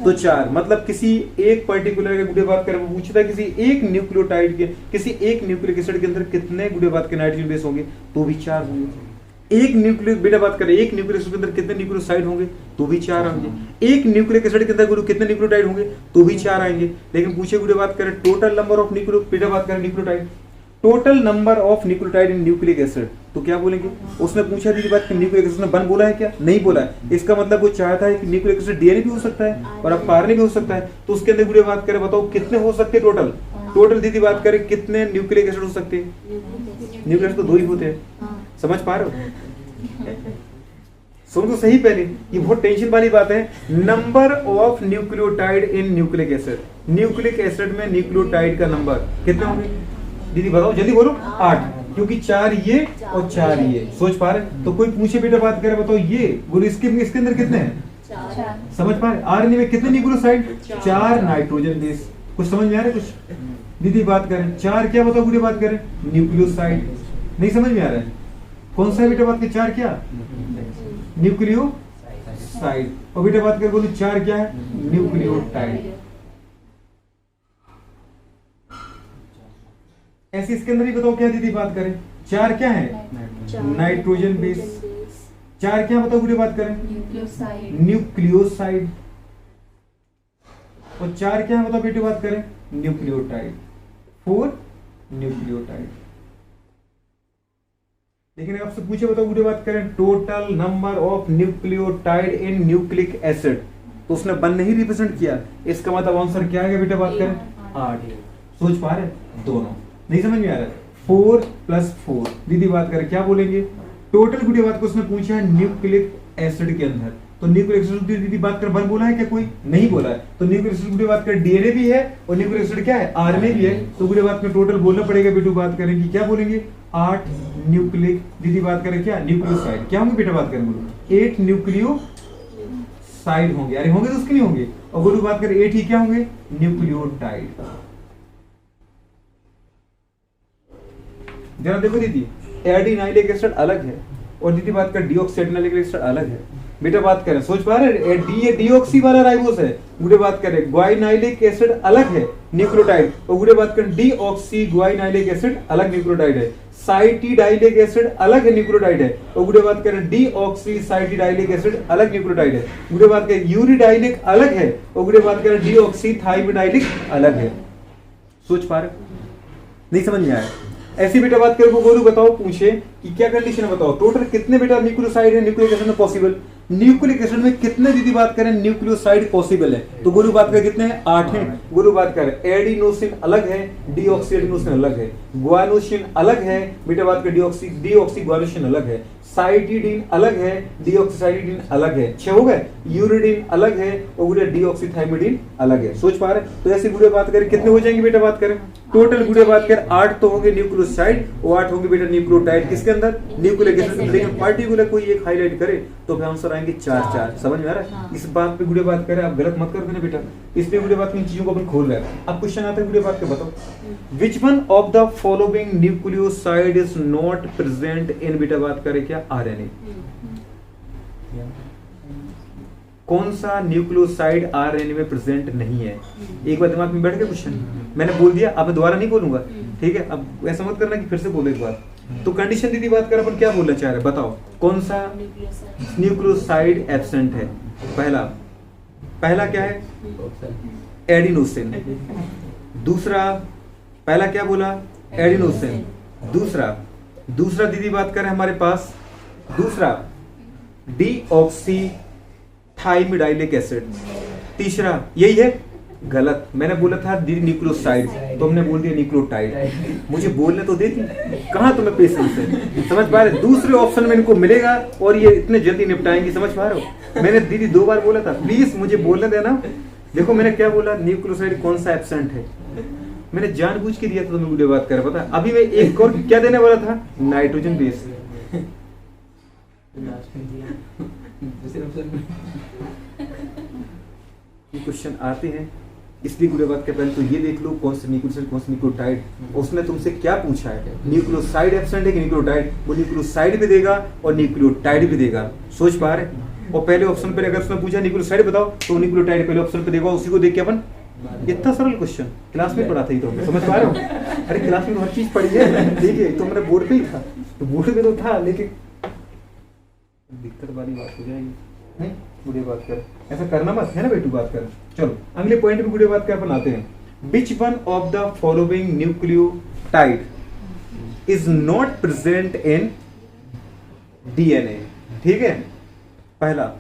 तो 4। मतलब किसी एक पर्टिकुलर के गुड़े बात कर पूछता है, किसी एक न्यूक्लियोटाइड के, किसी एक न्यूक्लिक एसिड के अंदर कितने गुड़े बात के नाइट्रोजन बेस होंगे, तो भी 4 होंगे। एक न्यूक्लिक बेटा बात करें, एक न्यूक्लिक एसिड के अंदर कितने न्यूक्लियोसाइड होंगे, तो भी 4 आएंगे। एक न्यूक्लिक एसिड के अंदर गुरु कितने न्यूक्लियोटाइड होंगे, तो भी 4 आएंगे। लेकिन पूछे गुरु बात करें टोटल नंबर ऑफ न्यूक्लियो बेटा बात करें nucleotide, total number of nucleotide in nucleic acid, तो क्या बोलेंगे, उसने पूछा थी बात न्यूक्लिक एसिड ने 1 बोला है क्या, नहीं बोला है। इसका मतलब वो चाहता है कि न्यूक्लिक एसिड डीएनए भी हो सकता है और अब आरएनए भी हो सकता है। तो उसके अंदर गुरु बात करें बताओ कितने हो सकते हैं टोटल, टोटल दीदी बात करें कितने न्यूक्लिक एसिड हो सकते हैं, न्यूक्लिक एसिड तो 2 ही होते हैं, समझ पा रहे हो। सुन तो सही पहले, ये बहुत टेंशन वाली बात है। Number of nucleotide in nucleic acid, nucleic acid में न्यूक्लियोटाइड का नंबर कितने होंगे दीदी बताओ जल्दी बोलो, 8, क्योंकि 4 ये और 4 ये। सोच पा रहे, तो कोई पूछे बेटा बात करे बताओ ये बोलो इसके अंदर कितने हैं, 4। समझ पा रहे, आरएनए में कितने न्यूक्लियोसाइड, 4 नाइट्रोजन बेस। कुछ समझ में आ रहा है कुछ दीदी बात करें, 4 क्या बताओ गुड़े बात करें, न्यूक्लियोसाइड। नहीं समझ में आ रहा है कौन सा बेटा बात के 4 क्या, न्यूक्लियोसाइड। और बेटा बात करें बोलो 4 क्या है, न्यूक्लियोटाइड। ऐसे इसके अंदर ही बताओ क्या दीदी बात करें, 4 क्या है, नाइट्रोजन बेस। 4 क्या बताओ गुड़े बात करें, न्यूक्लियोसाइड। और 4 क्या है बताओ बेटे बात करें, न्यूक्लियोटाइड। 4 न्यूक्लियोटाइड। लेकिन आपसे पूछे बताओ गुड़े बात करें total number of nucleotide in nucleic acid, तो उसने 1 नहीं रिप्रेजेंट किया, इसका मतलब आंसर क्या है बेटा बात करें 8। सोच पा रहे दोनों, नहीं समझ में आ रहा है? 4 + 4 दीदी बात करें क्या बोलेंगे, टोटल गुड़े बात को उसने पूछा है न्यूक्लिक एसिड के अंदर, तो न्यूक्लिक एसिड दीदी बात कर 1 बोला है क्या, कोई नहीं बोला है, तो न्यूक्लिक एसिड गुड़े बात कर डीएनए भी है और न्यूक्लिक एसिड क्या है आरएनए भी है, तो गुड़े बात में टोटल बोलना पड़ेगा बेटू बात करें कि क्या बोलेंगे 8 न्यूक्लिक, दीदी बात करें क्या न्यूक्लियोसाइड, क्या होंगे बेटा बात करें बोलो 8 न्यूक्लियोसाइड होंगे, अरे होंगे तो उसके नहीं होंगे, और गुरु बात करें 8 ही क्या होंगे न्यूक्लियोटाइड। जरा देखो दीदी एडिनाइलिक एसिड अलग है और दीदी बात कर डीऑक्सीएडिनाइलिक एसिड अलग है, बेटा बात करें सोच पा रहे डी डीऑक्सी वाला राइबोस है, गुड़े बात करें ग्वाइनाइलिक एसिड अलग है न्यूक्लियोटाइड, और गुड़े बात करें डीऑक्सी ग्वाइनाइलिक एसिड अलग न्यूक्लियोटाइड है, साइटिडाइलिक एसिड अलग है न्यूक्लियोटाइड है, और गुड़े बात करें डीऑक्सी साइटिडाइलिक एसिड अलग न्यूक्लियोटाइड है, गुड़े बात करें यूरिडाइलिक अलग है और गुड़े बात करें डीऑक्सी थाइमिडाइलिक अलग है। सोच पा रहे नहीं समझ में आया? ऐसी बेटा बात करें गोलू बताओ पूछे कि क्या कंडीशन है बताओ, टोटल कितने बेटा न्यूक्लियोसाइड है न्यूक्लिक एसिड में पॉसिबल, न्यूक्लिक एसिड में कितने दीदी बात करें न्यूक्लियोसाइड पॉसिबल है, तो गोलू बात करें कितने हैं 8 हैं, गोलू बात करें एडिनोसिन अलग है डीऑक्सीएडिनोसिन अलग है, ग्वानोसिन अलग है बेटा बात करें डीऑक्सी ग्वानोसिन अलग है, साइटिडीन अलग है डीऑक्सीसाइटिडीन अलग है, 6 हो गए, यूरिडीन अलग है और गुड़े डीऑक्सीथाइमिडीन अलग है। सोच पा रहे? तो ऐसे गुड़े बात करें कितने हो जाएंगे बेटा बात करें, टोटल गुड़े बात करें 8 तो होंगे न्यूक्लियोसाइड और 8 होंगे बेटा न्यूक्लियोटाइड किसके अंदर न्यूक्लिक एसिड, लेकिन पार्टिकुलर कोई एक हाईलाइट करे तो फिर आंसर आएंगे 4। समझ में आ रहा है? इस बात पे गुड़े बात करें आप गलत मत कर देना बेटा, इसलिए गुड़े बात में इन चीजों को अपन खोल रहे हैं। अब क्वेश्चन आता है गुड़े बात के बताओ विच one of the following nucleoside is not present इन बेटा बात करें क्या आरएनए, कौन सा न्यूक्लियोसाइड आरएनए में प्रेजेंट नहीं है? एक बार दिमाग में बैठ गया क्वेश्चन, मैंने बोल दिया अब मैं दोबारा नहीं बोलूंगा, ठीक है? अब ऐसा मत करना कि फिर से बोलो एक बार। तो कंडीशन दीदी बात कर अपन क्या बोलना चाह रहे हैं बताओ, कौन सा न्यूक्लियोसाइड एब्सेंट है? पहला क्या है एडिनोसिन, दूसरा पहला क्या बोला एडिनोसिन, दूसरा दीदी बात करें हमारे पास दूसरा डीऑक्सी थाइमिडाइलिक एसिड, तीसरा यही है गलत, मैंने बोला था न्यूक्लियोसाइड तो हमने बोल दिया न्यूक्लियोटाइड, मुझे बोलने तो देती कहाँ तुम्हें पेशेंस है? समझ पा रहे? दूसरे ऑप्शन में इनको मिलेगा और ये इतने जल्दी निपटाएंगे, समझ पा रहे हो? मैंने दीदी 2 बार बोला था प्लीज मुझे बोलने देना। देखो मैंने क्या बोला न्यूक्लियोसाइड कौन सा एब्सेंट है, मैंने जानबूझ के दिया था तुम्हें वीडियो बात कर पता। अभी मैं एक और क्या देने वाला था नाइट्रोजन बेस, क्वेश्चन आते हैं इसलिए गुड़े बात के पहले तो ये देख लो कौन सा न्यूक्लियोसाइड कौन सा न्यूक्लियोटाइड, उसने तुमसे क्या पूछा है न्यूक्लियोसाइड एब्सेंट है कि न्यूक्लियोटाइड, वो न्यूक्लियोसाइड भी देगा और न्यूक्लियोटाइड भी देगा। सोच पा रहे? और पहले ऑप्शन पे अगर उसने पूछा न्यूक्लियोसाइड बताओ तो न्यूक्लियोटाइड पहले ऑप्शन पे देगा, उसी को देख के अपन इतना सरल क्वेश्चन क्लास में पढ़ा था, तो समझ पा रहे हो? अरे क्लास में हर चीज पढ़ी है, ठीक है? तो मेरा बोर्ड पे ही था, तो बोर्ड पे तो था लेकिन दिक्कत वाली बात हो जाएगी। बुढ़े बात कर ऐसा करना मत है ना बेटू बात कर। चलो अगले पॉइंट पे बुढ़े बात कर अपन आते हैं। Which one of the following nucleotide is not present in DNA? ठीक है, पहला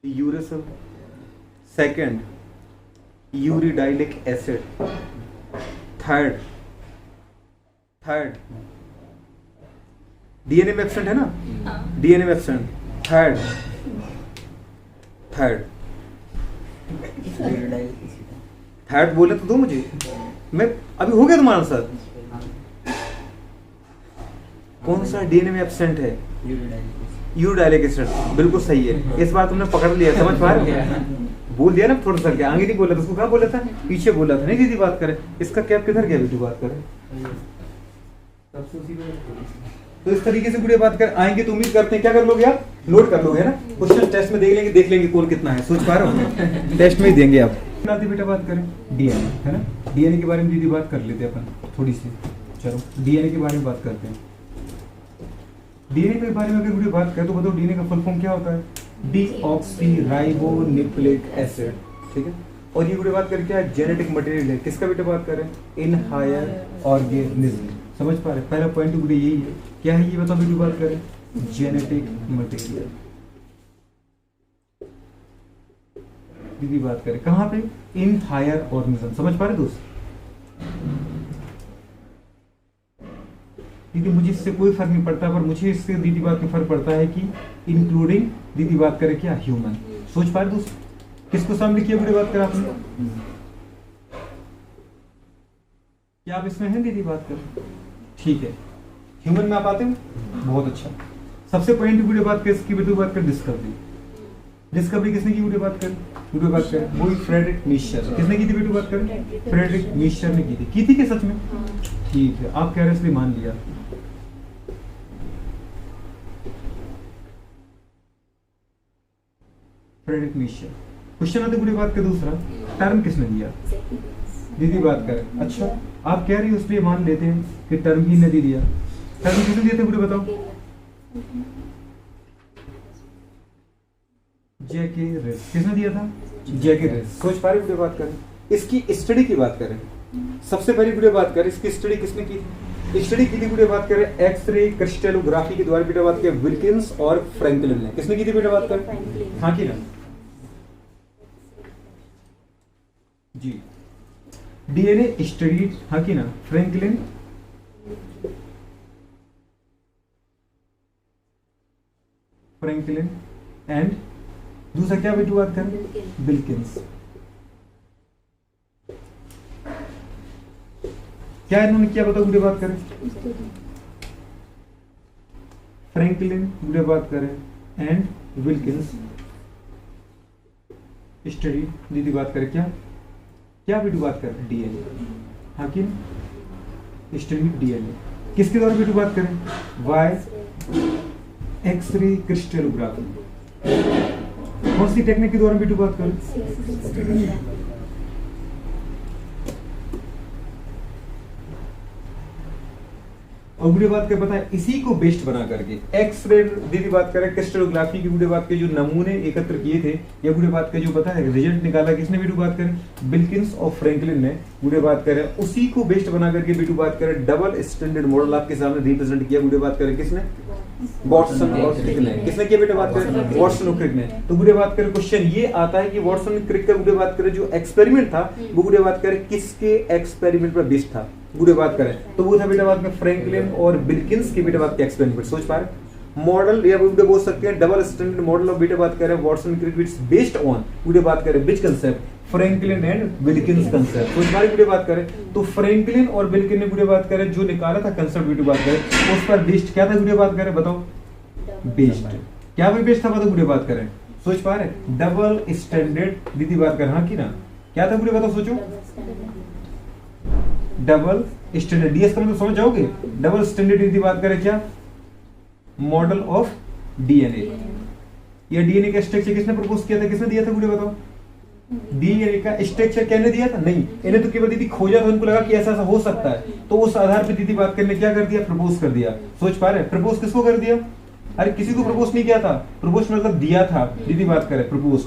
uracil, second uridylic acid, third DNA में एब्सेंट है ना, डीएनए में एब्सेंट, थर्ड बोले तो दो मुझे, मैं अभी हो गया तुम्हारा आंसर। कौन सा डीएनए में एब्सेंट है? यूरिडाइलिक एसिड, बिल्कुल सही है। इस बार तुमने पकड़ लिया, समझ पा रहे हो? बोल दिया ना थोड़ा सा, क्या आगे नहीं बोला था, उसको कहाँ बोला था? पीछे बोला था। नहीं दीदी बात करे, इसका कैप किधर गया? बेटी बात करे तो इस तरीके से बुढ़े बात कर आएंगे तो उम्मीद करते हैं क्या कर लोगे आप? नोट कर लोगे ना, क्वेश्चन टेस्ट में देख लेंगे कौन कितना है। सोच पा रहे हो? टेस्ट में ही देंगे आप। बेटा बात करें डीएनए, है ना? डीएनए के बारे में दीदी बात कर लेते हैं अपन थोड़ी सी। चलो डीएनए के बारे में बात करते हैं। डीएनए के बारे में अगर बुढ़े बात करें तो बताओ डीएनए का फुल फॉर्म क्या होता है? डीऑक्सीराइबोन्यूक्लिक एसिड, ठीक है? और ये बुढ़े बात करें क्या जेनेटिक मटेरियल है, किसका बेटा बात करें? In higher organism. समझ पा रहे? पहला पॉइंट बेटा यही है। क्या है ये बताओ बेटी बात करें? Genetic material. दीदी बात करें कहां पे? In higher organism. समझ पा रहे दोस्त? दीदी मुझे इससे कोई फर्क नहीं पड़ता, पर मुझे इससे दीदी बात में फर्क पड़ता है कि इंक्लूडिंग दीदी बात करें क्या? ह्यूमन। सोच पा रहे दोस्त? किसको सामने किया बेटी बात करें आपने? क्या आप इसमें हैं दीदी बात करें? ठीक है, ह्यूमन में आप आते हो, बहुत अच्छा। सबसे पॉइंट की वीडियो बात किसकी बेटी बात कर? डिस्कवरी। डिस्कवरी किसने की वीडियो बात कर? वीडियो बात कर वही फ्रेडरिक नीशर। किसने की थी वीडियो बात कर? फ्रेडरिक नीशर ने की थी क्या सच में? ठीक है, आप कह रहे इसलिए मान लिया। फ्रेडरिक नीशर। क्वेश्चन आते वीडियो बात कर दूसरा, टर्म किसने दिया? दीदी बात करें। अच्छा, आप कह रही हो इसलिए मान लेते हैं कि टर्म ही ने दे दिया। टर्म किसने दिया था वीडियो बताओ? जेके रेस। किसने दिया था? जेके रेस। सोच पा रहे वीडियो बात करें? इसकी स्टडी की बात करें, सबसे पहली वीडियो बात करें इसकी स्टडी किसने की? स्टडी की थी वीडियो बात करें एक्सरे क्रिस्टलोग्राफी के द्वारा वीडियो बात करें विल्किंस और फ्रैंकलिन ने। किसने की थी वीडियो बात करें? हाँ की ना जी। डीएनए स्टडी, हाँ की ना? फ्रैंकलिन एंड दूसरा क्या वीडियो बात करें? विल्किंस। क्या इन्होंने क्या बताओ वीडियो बात करें? फ्रैंकलिन वीडियो बात करें एंड विल्किंस स्टडी दीदी बात करें क्या क्या वीडियो बात करें? डीएनए। हाँ कि स्टडी डीएनए किसके द्वारा वीडियो बात करें? By X-ray crystallography. कौन सी टेक्निक के द्वारा वीडियो बात करें? और वीडियो बात कर पता है इसी को बेस्ड बना करके एक्सरे दीदी बात करें क्रिस्टलोग्राफी की वीडियो बात के जो नमूने एकत्र किए थे या वीडियो बात के जो पता है रिजल्ट निकाला किसने? वीडियो बात करें विल्किंस और फ्रैंकलिन ने वीडियो बात करें उसी को बेस्ड बना करके वीडियो बात करें डबल स्टैंडर्ड मॉडल आपके सामने रिप्रेजेंट किया। वीडियो बात करें किसने? वॉटसन और क्रिक ने। किसने किया बेटा बात करें? वॉटसन और क्रिक ने। तो वीडियो बात करें क्वेश्चन ये आता है कि वॉटसन और क्रिक का वीडियो बात करें जो एक्सपेरिमेंट था वो वीडियो बात करें किसके एक्सपेरिमेंट पर बेस्ड था? वीडियो बात करें तो वो था बेटा बात में फ्रैंकलिन और विल्किंस की बेटा बात के एक्सपेरिमेंट। सोच पा रहे? मॉडल या वीडियो बोल सकते हैं डबल स्टैंडर्ड मॉडल ऑफ बेटा बात करें Watson Crick it's based on video बात करें which concept? Franklin and Wilkins concept. तो हमारी वीडियो बात करें तो फ्रैंकलिन और विल्किन ने वीडियो बात करें जो निकाला था कंसेप्ट वीडियो बात करें उस पर बेस्ड क्या था? वीडियो बात करें बताओ बेस्ड क्या भी बेस्ड था बताओ वीडियो बात करें? सोच पा रहे? डबल स्टैंडर्ड दीदी बात करें। हाँ की ना? क्या था वीडियो बताओ सोचो? Double standard. डीएस का मतलब समझ जाओगे? डबल स्टैंडर्ड दीदी बात करें क्या? Model of DNA. ये डीएनए का स्ट्रक्चर किसने प्रपोज किया था? किसने दिया था वीडियो बताओ? डीएनए का स्ट्रक्चर कहने दिया था? नहीं, इन्हें तो केवल दीदी खोजा था, उनको लगा कि ऐसा ऐसा हो सकता है तो उस आधार पे दीदी बात करने क्या कर दिया? प्रपोज कर दिया। सोच पा रहे? प्रपोज किसको कर दिया? अरे किसी को प्रपोज नहीं किया था, प्रपोज मतलब दिया था दीदी बात करें प्रपोज।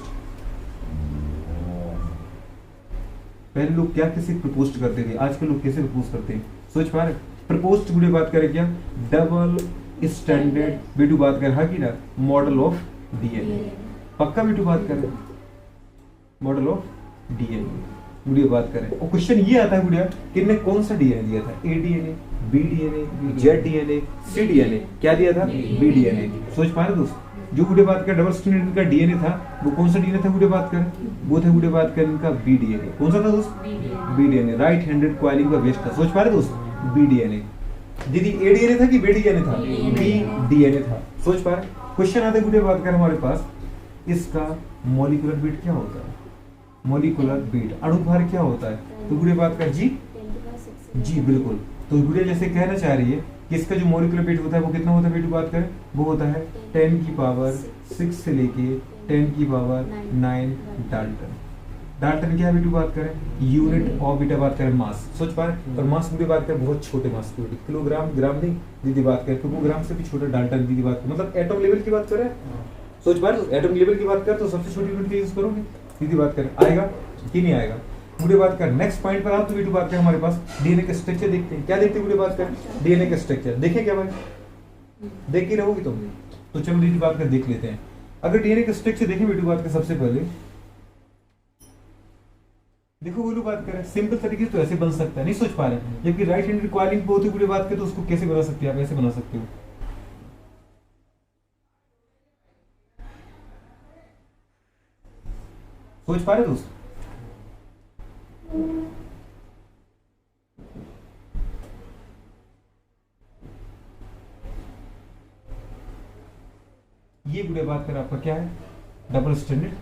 पहले लोग क्या किसी प्रपोज करते थे, आजकल लोग कैसे प्रपोज करते हैं? सोच पा रहे? प्रपोज वीडियो बात करें क्या? डबल स्टैंडर्ड वीडियो बात करें। हाँ की ना? Model of DNA. पक्का वीडियो बात करें मॉडल ऑफ डीएनए वीडियो बात करें और क्वेश्चन ये आता है वीडियो कि इन्हें कौन सा डीएनए दिया था? A DNA, B DNA, Z DNA, C DNA. क्या दिया था? B DNA. सोच पा रहे दोस्त? जो वीडियो बात कर डबल स्टैंडर्ड का डीएनए था वो कौन सा डीएनए था? वीडियो बात करें वो था वीडियो बात करें इनका बी डीएनए। कौन सा था दोस्त? B DNA. Right handed coiling का बेस्ट था। सोच पा रहे दोस्त? B DNA. दीदी ए डीएनए था कि बी डीएनए था? बी डीएनए था। सोच पा रहे? क्वेश्चन आता है वीडियो बात करें हमारे पास इसका मॉलिक्यूलर वेट क्या होता है? मॉलिक्यूलर वेट अणुभार क्या होता है? तो वीडियो बात कर जी बिल्कुल। तो वीडियो जैसे कहना चाह रही है कि इसका जो मॉलिक्यूलर वेट होता है वो कितना होता है? वीडियो बात करें वो होता है 10 की पावर 6 से लेके 10 की पावर 9 डाल्टन। डाल्टन क्या है वीडियो बात करें? यूनिट ऑफ बीटा बात करें मास। सोच पा रहे? और मास वीडियो बात करें बहुत छोटे मास की किलोग्राम ग्राम नहीं दीदी बात करें किलोग्राम से भी छोटा डाल्टन दीदी बात मतलब एटम लेवल की बात करें। सोच पा रहे? एटम लेवल की बात करें तो सबसे छोटी यूनिट का यूज करोगे दीदी बात करें आएगा कि नहीं आएगा? गुड़े बात कर नेक्स्ट पॉइंट पर आओ तो बेटू बात कर हमारे पास डीएनए का स्ट्रक्चर देखते हैं। क्या देखते हैं गुड़े बात कर? डीएनए का स्ट्रक्चर देखें क्या भाई? देख के रहोगी तुम? तो चलो बेटू बात कर देख लेते हैं। अगर डीएनए का स्ट्रक्चर देखें बेटू बात कर, सबसे पहले देखो बोलू बात करें सिंपल तरीके से तो ऐसे बन सकता है, नहीं सोच पा रहे, जबकि राइट हैंडेड कॉइलिंग पे होती गुड़े बात करें तो उसको कैसे बना सकते हो आप? ऐसे बना सकते हो। सोच पा रहे दोस्त? ये गुड़े बात कर आपका क्या है? Double standard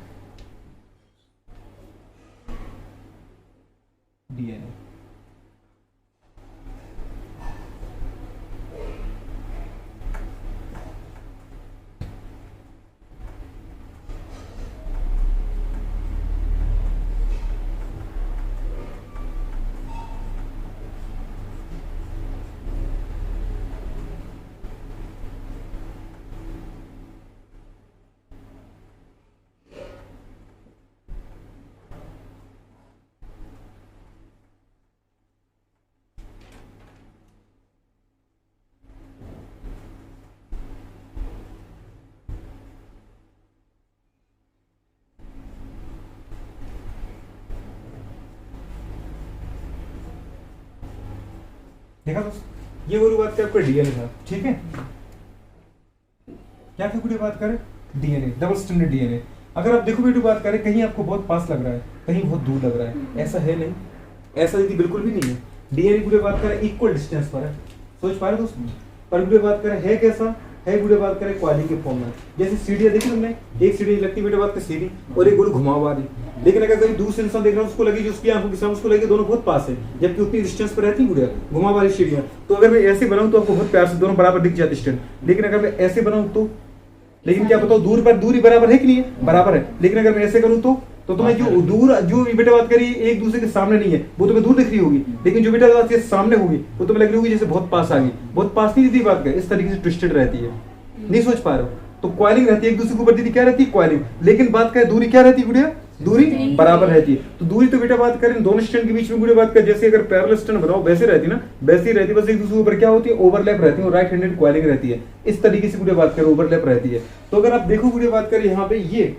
DNA. देखा दोस्त, ये गुरु बात कर आपका डीएनए था, ठीक है? क्या था गुरु बात करें? DNA, double standard DNA. अगर आप देखो बेटू बात करें, कहीं आपको बहुत पास लग रहा है, कहीं बहुत दूर लग रहा है, ऐसा है नहीं, ऐसा यदि बिल्कुल भी नहीं है। डीएनए गुरु बात करें इक्वल डिस्टेंस पर है, सोच पा रहे दोस्त? पर गुरु बात करें है कैसा है? गुरु बात करें कॉइलिंग के फॉर्म में, जैसे सीढ़ियां देखी तुमने, एक सीढ़ी लगती है बेटा बात कर सीढ़ी और एक गुरु घुमावदारी। लेकिन अगर कहीं दूर से इंसान देख रहा है उसको लगे, जो उसकी आंखों के सामने उसको लगे दोनों बहुत पास है, जबकि उतनी डिस्टेंस पर रहती है गुड़िया घुमावदारी सीढ़ियां। तो अगर मैं ऐसे बनाऊं तो आपको बहुत प्यार से दोनों बराबर दिख जाते स्टैंड, लेकिन अगर मैं ऐसे बनाऊं तो, लेकिन क्या बताओ दूर पर दूरी बराबर है कि नहीं है? बराबर है। लेकिन अगर मैं ऐसे करूं तो तुम्हें जो दूर जो बेटा बात करी एक दूसरे के सामने नहीं है, वो तुम्हें दूर दिख रही होगी, लेकिन जो बेटा बात के सामने होगी वो तुम्हें लग रही होगी जैसे बहुत पास आ गई। बहुत पास नहीं, दीदी बात कर इस तरीके से ट्विस्टेड रहती है, नहीं सोच पा रहे हो? तो कॉइलिंग रहती है एक दूसरे के ऊपर, दीदी क्या रहती है? कॉइलिंग। लेकिन बात करें दूरी क्या रहती है गुड़िया? दूरी बराबर रहती है। तो दूरी तो बेटा बात करें दोनों स्टैंड के बीच में गुड़िया बात कर, जैसे अगर पैरेलल स्टैंड बनाओ वैसे रहती है ना, वैसे ही रहती है, बस एक दूसरे के ऊपर क्या होती है? ओवरलैप रहती है और राइट हैंडेड कॉइलिंग रहती है। इस तरीके से गुड़िया बात करें ओवरलैप रहती है। तो अगर आप देखो गुड़िया बात करें यहाँ पे ये,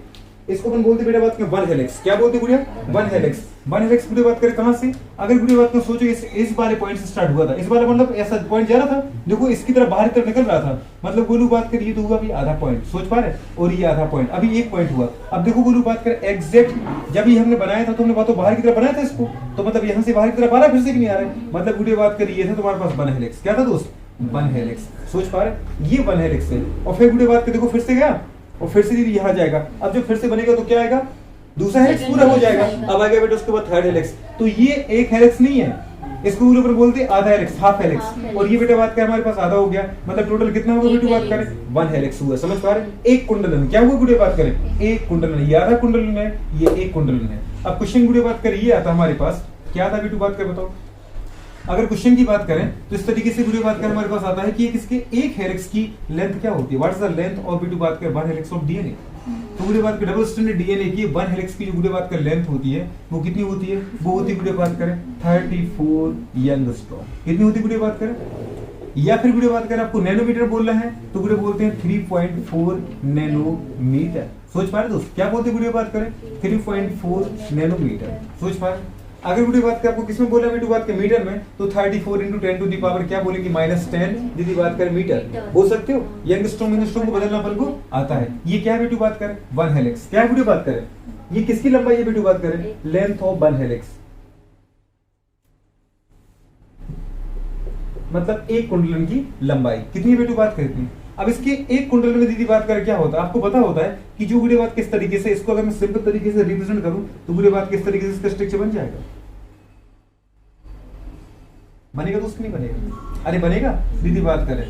इसको अपन बोलते बेटा बात करें वन हेलिक्स। क्या बोलते गुड़िया? One helix. वन हेलिक्स गुड़िया बात करें कहां से? अगर गुड़िया बात करें सोचो इस वाले पॉइंट से स्टार्ट हुआ था, इस वाले मतलब ऐसा पॉइंट जा रहा था, देखो इसकी तरफ बाहर की तरफ निकल रहा था, मतलब गोलू बात करिए तो हुआ अभी आधा पॉइंट, सोच पा रहे? और ये आधा पॉइंट, अभी एक पॉइंट हुआ। अब देखो गोलू बात करें एग्जैक्ट जब ये हमने बनाया था तो हमने बातों बाहर की तरफ बनाया था इसको, तो मतलब यहाँ से बाहर की तरफ आ रहा है, फिर से कि नहीं आ रहा है? मतलब गुड़िया बात करिए ये था तुम्हारे पास वन हेलिक्स। क्या था दोस्त? One helix. सोच पा रहे? ये वन हेलिक्स है। और फिर गुड़िया बात कर देखो फिर से गया और फिर से दीदी यहाँ जाएगा। अब जब फिर से बनेगा तो क्या आएगा? दूसरा हेलिक्स पूरा हो जाएगा। अब आ गया बेटा उसके बाद थर्ड हेलिक्स। तो ये एक हेलिक्स नहीं है, इसको ऊपर बोलते हैं आधा हेलिक्स, हाफ हेलिक्स। और ये बेटा बात करें हमारे पास आधा हो गया, मतलब टोटल कितना होगा बेटा बात करें? वन हेलिक्स हुआ। समझ पा रहे? एक कुंडलन। क्या हुआ गुड़िया बात करें? एक कुंडलन। ये आधा कुंडलन है, ये एक कुंडलन है। अब क्वेश्चन गुड़िया बात करें ये आता हमारे पास, क्या था बेटू बात कर बताओ? अगर क्वेश्चन की बात करें तो इस तरीके से गुड़िया बात करें हमारे पास आता है कि इसके एक हेलिक्स की लेंथ क्या होती है? What is the length of बेटू बात करें वन हेलिक्स ऑफ डीएनए? तो गुड़िया बात करें डबल स्टैंडर्ड डीएनए की वन हेलिक्स की जो गुड़िया बात करें लेंथ होती है वो कितनी होती है? वो होती है गुड़िया बात करें 34 यंगस्ट्रॉम। कितनी होती है गुड़िया बात करें? या फिर गुड़िया बात करें आपको नैनोमीटर बोलना है तो गुड़िया बोलते हैं 3.4 नैनोमीटर। सोच पा रहे दोस्त? क्या बोलते हैं गुड़िया बात करें? 3.4 नैनोमीटर। सोच पा रहे? अगर गुड़िया बात करें आपको किसमें बोला बेटू बात करें मीटर में, तो 34 × 10 टू दी पावर क्या बोलेगी? -10 दीदी बात करें मीटर। बोल सकते हो? यंगस्ट्रॉम को बदलना अपन को आता है। ये क्या बेटू बात करें? One helix. क्या बेटू बात करें? ये किसकी लंबाई है बेटू बात करें? लेंथ ऑफ वन हेलिक्स, मतलब एक कुंडलन की लंबाई कितनी बेटू बात करती है। अब इसके एक कुंडल में दीदी बात करें क्या होता है? आपको पता होता है कि जो गुड़िया बात किस तरीके से, इसको अगर मैं सिंपल तरीके से रिप्रेजेंट करूं तो गुड़िया बात किस तरीके से इसका स्ट्रक्चर बन जाएगा? बनेगा दोस्त नहीं बनेगा? अरे बनेगा। दीदी बात करें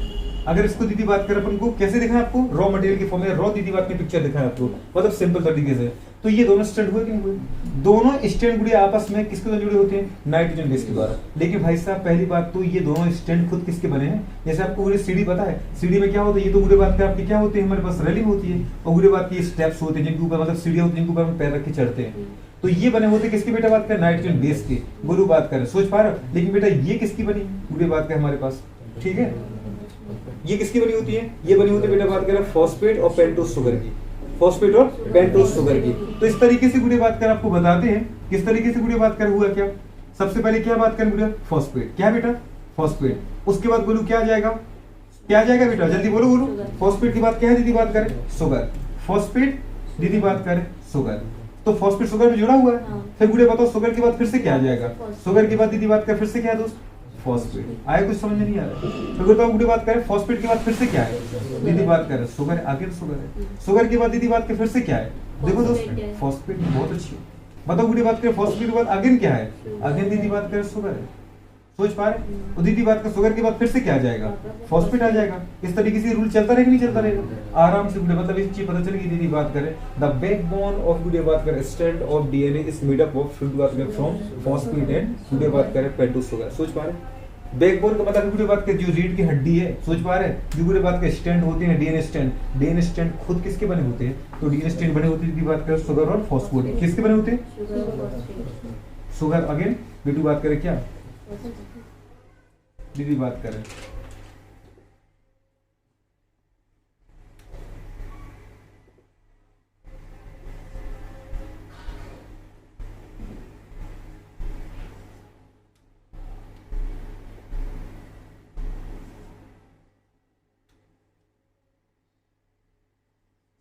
अगर इसको दीदी बात करें अपन को कैसे दिखा आपको? रॉ मटेरियल की फॉर्म में रॉ दीदी बात की पिक्चर दिखाया आपको, मतलब सिंपल तरीके से। तो ये दोनों स्टैंड हुए कि नहीं हुए? दोनों स्टैंड गुड़िया आपस में किसके साथ जुड़े होते हैं? नाइट्रोजन बेस के द्वारा। लेकिन भाई साहब पहली बात तो ये दोनों स्टैंड खुद किसके बने हैं? जैसे आपको गुड़िया सीढ़ी पता है, सीढ़ी में क्या होता है? ये तो गुड़िया बात कर आपकी क्या होती है? हमारे पास रेलिंग होती है और गुड़िया बात की स्टेप्स होते हैं जिनके ऊपर मतलब सीढ़ियां होती है जिनके ऊपर हम पैर रख के चढ़ते हैं। तो ये बने होते किसकी बेटा बात करें, नाइट्रोजन बेस के, गुरु बात करें, सोच पा रहे हो। लेकिन बेटा ये किसकी बनी, गुरु बात करें हमारे पास, ठीक है, ये किसकी बनी होती है, ये बनी होती है बेटा बात करें फॉस्फेट और पेंटोस शुगर की, फॉस्फेट और पेंटोस शुगर की। तो इस तरीके से गुरु बात कर आपको बताते हैं किस तरीके से गुरु बात कर हुआ क्या। सबसे पहले क्या बात करें गुरु, फॉस्फेट, क्या बेटा फॉस्फेट, उसके बाद बोलू क्या आ जाएगा, क्या आ जाएगा बेटा, जल्दी बोलो बोलो, फॉस्फेट की बात क्या है दीदी बात करें, शुगर, फॉस्फेट दीदी बात करें शुगर, तो फॉस्फेट शुगर में जुड़ा हुआ है। फिर गुड़े बताओ शुगर के बाद फिर से क्या आ जाएगा, शुगर के बाद दीदी बात करें फिर से क्या है दोस्त, फॉस्फेट। आया कुछ समझ में नहीं आ रहा है, तो बताओ गुड़े बात करें फॉस्फेट के बाद फिर से क्या है, दीदी बात करें शुगर, आगे शुगर है, शुगर के बाद दीदी बात करें फिर से क्या है, देखो दोस्त फॉस्फेट, बहुत अच्छी। बताओ गुड़े बात करें फॉस्फेट के बाद अगेन क्या है, अगेन दीदी बात करें शुगर है, सोच पा रहे, तो दीदी बात का शुगर के बाद फिर से क्या आ जाएगा, फॉस्फेट आ जाएगा। इस तरीके से रूल चलता रहेगा नहीं चलता रहेगा, आराम से गुड़े मतलब इस चीज पता चलेगी। दीदी बात करें द बैकबोन ऑफ गुड़े बात करें strand of DNA is made up of from phosphate and गुड़े बात करें पेंटोस शुगर, सोच पा रहे। बैकबोन का मतलब गुड़े बात के जो रीढ़ की हड्डी है, सोच पा रहे, जो गुड़े बात के स्टैंड होते हैं डीएनए स्टैंड, डीएनए स्टैंड खुद किसके बने होते हैं, तो डीएनए स्टैंड बने होते हैं दीदी बात करें शुगर और फॉस्फेट, किसके बने होते हैं, शुगर अगेन बेटू बात करें क्या दीदी बात करें,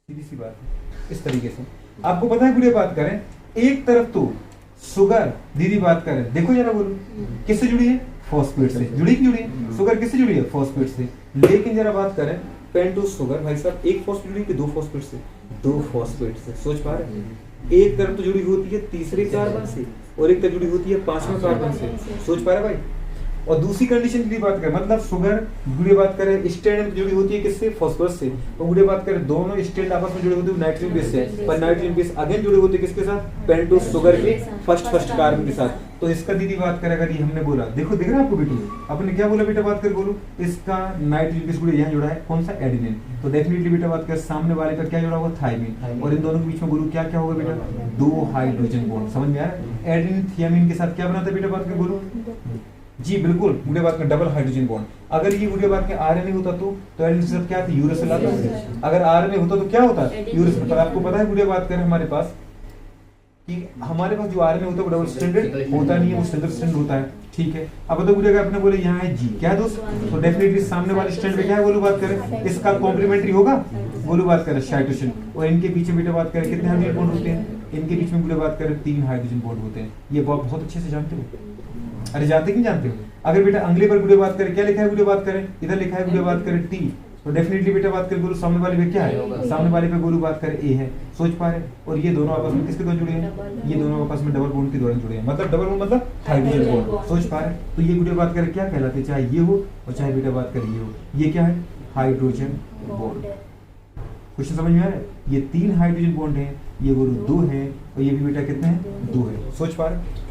सीधी सी बात है। इस तरीके से आपको पता है गुड़े बात करें, एक तरफ तो शुगर दीदी बात करें, देखो जरा बोलो किससे जुड़ी है, फॉस्फेट से जुड़ी की जुड़ी है, शुगर किससे जुड़ी है, फॉस्फेट से। लेकिन जरा बात करें पेंटोस शुगर, भाई साहब एक फॉस्फेट जुड़ी कि दो फॉस्फेट से, दो फॉस्फेट से, सोच पा रहे हैं। एक तरफ तो जुड़ी होती है तीसरे कार्बन से और एक तरफ जुड़ी होती है पांचवें कार्बन से, सोच पा रहे भाई। और दूसरी कंडीशन की बात करें, मतलब शुगर गुड़े बात करें स्टैंड में जुड़ी होती है किससे, फॉस्फोरस से, और गुड़े बात करें दोनों स्टैंड आपस में जुड़े होते हैं नाइट्रोजन बेस से, पर नाइट्रोजन बेस अगेन जुड़े होते हैं किसके साथ, पेंटोस शुगर के फर्स्ट कार्बन के साथ। तो इसका दीदी बात करें अगर ये हमने बोला, देखो देख रहे हैं आपको बेटी, आपने क्या बोला बेटा बात कर बोलो, इसका नाइट्रोजन बेस गुड़े यहाँ जुड़ा है कौन सा, एडेनिन, तो डेफिनेटली बेटा बात कर सामने वाले का क्या जुड़ा होगा, थाइमिन, और इन दोनों के बीच में बोलो क्या क्या होगा बेटा, दो हाइड्रोजन बॉन्ड, समझ में आ रहा है। एडेनिन थियामिन के साथ क्या बनाता है बेटा बात कर बोलो, जी बिल्कुल गुड़े बात में डबल हाइड्रोजन बॉन्ड। अगर ये गुड़े बात के आरएनए होता तो एडेनिन के साथ क्या था, यूरेसिल आता, अगर आरएनए होता तो क्या होता, यूरेसिल। पर आपको पता है गुड़े बात करें हमारे पास कि हमारे पास जो आरएनए होता है वो डबल स्ट्रैंडेड होता नहीं है, वो सिंगल स्ट्रैंड होता है, ठीक है। अब तो गुड़े अगर आपने बोले यहाँ है जी, क्या है दोस्त, तो डेफिनेटली सामने वाले स्ट्रैंड पे क्या है बोलो बात करें, इसका कॉम्प्लीमेंट्री होगा, बोलो बात करें साइटोसिन, और इनके पीछे बेटा बात करें कितने हाइड्रोजन बॉन्ड होते हैं, इनके बीच में गुड़े बात करें 3 हाइड्रोजन बॉन्ड होते हैं। ये बहुत अच्छे से जानते हो, अरे जानते कि नहीं जानते हो। अगर बेटा अंगली पर गुड़े बात करें क्या लिखा है, गुड़े बात करें इधर लिखा है गुड़े बात करें टी, तो डेफिनेटली बेटा बात करें गुरु सामने वाले पे क्या है, सामने वाले पे गुरु बात करें ए है, सोच पा रहे। और ये दोनों आपस में किसके द्वारा जुड़े हैं, ये दोनों आपस में डबल बॉन्ड के द्वारा जुड़े हैं, मतलब डबल बॉन्ड मतलब हाइड्रोजन बॉन्ड, सोच पा रहे। तो ये गुड़े बात करें क्या कहलाते हैं, चाहे ये हो और चाहे बेटा बात करें ये हो, ये क्या है, हाइड्रोजन बॉन्ड। क्वेश्चन समझ में आ रहा है, ये 3 हाइड्रोजन बॉन्ड है, ये गुरु 2 है, और ये भी बेटा कितने हैं, 2 है, सोच पा रहे।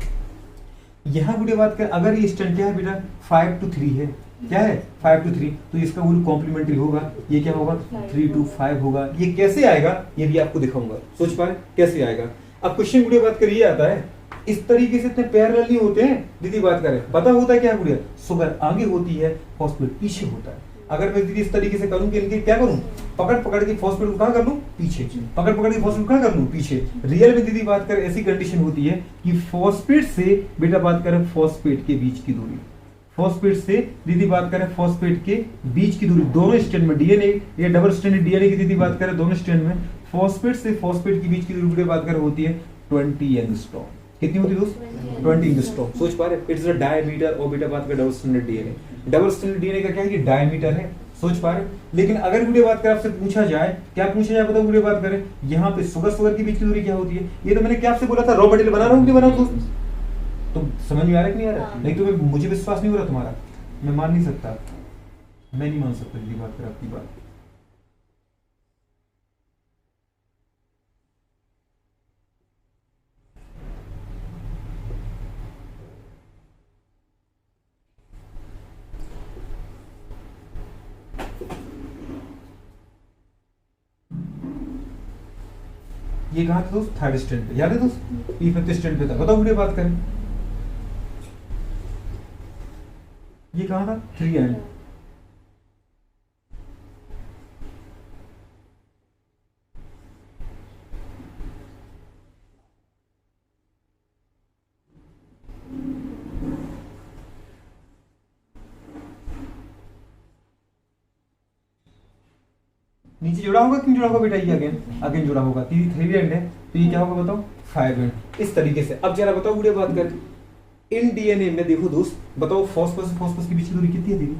यहाँ गुड़े बात कर अगर ये स्टैंड क्या है बेटा 5 to 3 है, क्या है 5 to 3, तो इसका गुरु कॉम्प्लीमेंट्री होगा, ये क्या होगा 3 to 5 होगा। ये कैसे आएगा ये भी आपको दिखाऊंगा, सोच पा रहे कैसे आएगा। अब क्वेश्चन गुड़े बात कर ये आता है, इस तरीके से इतने पैरेलल नहीं होते हैं दीदी बात करें, पता होता है क्या गुड़िया, शुगर आगे होती है फॉस्फेट पीछे होता है। अगर मैं दीदी इस तरीके से करूं कि इनके क्या करूं, पकड़ पकड़ के फॉस्फेट को कहां कर लूं, पीछे, पकड़ पकड़ के फॉस्फेट कहां कर लूं, पीछे। रियल में दीदी बात करें ऐसी कंडीशन होती है कि फॉस्फेट से बेटा बात करें फॉस्फेट के बीच की दूरी, फॉस्फेट से दीदी बात करें फॉस्फेट के बीच की दूरी, दोनों स्ट्रैंड में डीएनए या डबल स्ट्रैंडेड डीएनए की दीदी बात करें दोनों स्ट्रैंड में फॉस्फेट से फॉस्फेट के बीच की दूरी बात करें होती है 20 एंगस्ट्रॉम। कितनी होती है दोस्त, 20 एंगस्ट्रॉम, सोच पा रहे। इट्स अ डायमीटर और बेटा बात करें double stranded DNA, double stranded DNA का क्या है, डायमीटर है, सोच पा रहे। लेकिन अगर गुड़े बात कर आपसे पूछा जाए, क्या पूछा जाए बताओ गुड़े बात करें, यहाँ पे शुगर के बीच की दूरी क्या होती है, ये तो मैंने क्या आपसे बोला था रॉ मटेरियल बना रहा हूँ, बना दोस्त, तो समझ में आ रहा है कि नहीं आ रहा, नहीं तो मुझे विश्वास नहीं हो रहा तुम्हारा, मैं मान नहीं सकता, मैं नहीं मान सकता ये बात कर आपकी बात। ये कहाँ था दोस्त, थर्ड स्टैंड पे, याद है दोस्त, पी फिफ्थ स्टैंड पे था। बताओ वीडियो बात करें, ये कहाँ था, 3 एंड, नीचे जुड़ा होगा कि नहीं जुड़ा होगा बेटा, ये अगेन जुड़ा होगा, 3 एंड है, तो ये क्या होगा बताओ, 5 एंड। इस तरीके से अब जरा बताओ वीडियो बात कर, इन डीएनए में देखो दोस्त, बताओ फॉस्फोरस से फॉस्फोरस के बीच की दूरी कितनी है दीदी,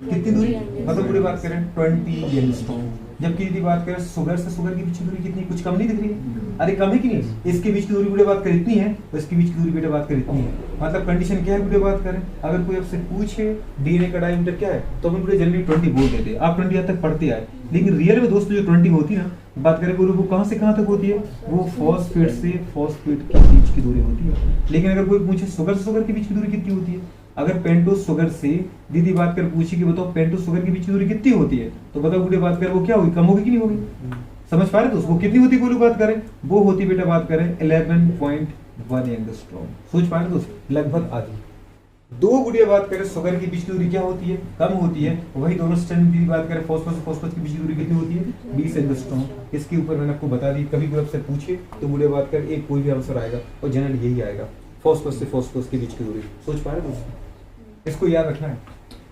कितनी दूरी, मतलब पूरी बात करें 20 एंगस्ट्रॉम। जबकि यदि बात करें शुगर से शुगर की बीच की दूरी कितनी, कुछ कम नहीं दिख रही है, अरे कम है कि नहीं, इसके बीच की दूरी बेटा बात करें इतनी है, तो इसके बीच की दूरी बेटा बात करें इतनी है। मतलब कंडीशन क्या है बेटा बात करें, अगर कोई आपसे पूछे डीएनए का डायमीटर क्या है, तो हम बेटा जनरली 20 बोल देते हैं, आप 20 हद तक पढ़ते आए, लेकिन रियल में दोस्तों जो 20 होती है ना, बात करें वो कहाँ से कहाँ तक होती है, वो फॉस्फेट से फॉस्फेट के बीच की दूरी होती है। लेकिन अगर कोई पूछे शुगर से शुगर के बीच की दूरी कितनी होती है, अगर पेंटोस शुगर से दीदी बात कर पूछी कि बताओ पेंटोस शुगर के बीच की दूरी कितनी होती है, तो बताओ बेटा बात करें वो क्या होगी, कम होगी कि नहीं होगी, समझ पा रहे दोस्तों, वो कितनी होती है बात करें, वो होती बेटा बात करें 11.1 एंगस्ट्रॉम। सोच पा रहे दोस्त, लगभग आधी। दो गुड़िया बात करें शुगर की बीच की दूरी क्या होती है, कम होती है, वही दोनों स्टैंड की बात करें फॉस्फोरस फॉस्फोरस की बीच की दूरी कितनी होती है, 20 एंगस्ट्रॉम। इसके ऊपर मैंने आपको बता दी, कभी कोई आपसे पूछे तो गुड़िया बात कर एक कोई भी आंसर आएगा और जनरल यही आएगा, फॉस्फोरस से फॉस्फोरस के बीच की दूरी। सोच पा रहे दोस्तों, इसको याद रखना है।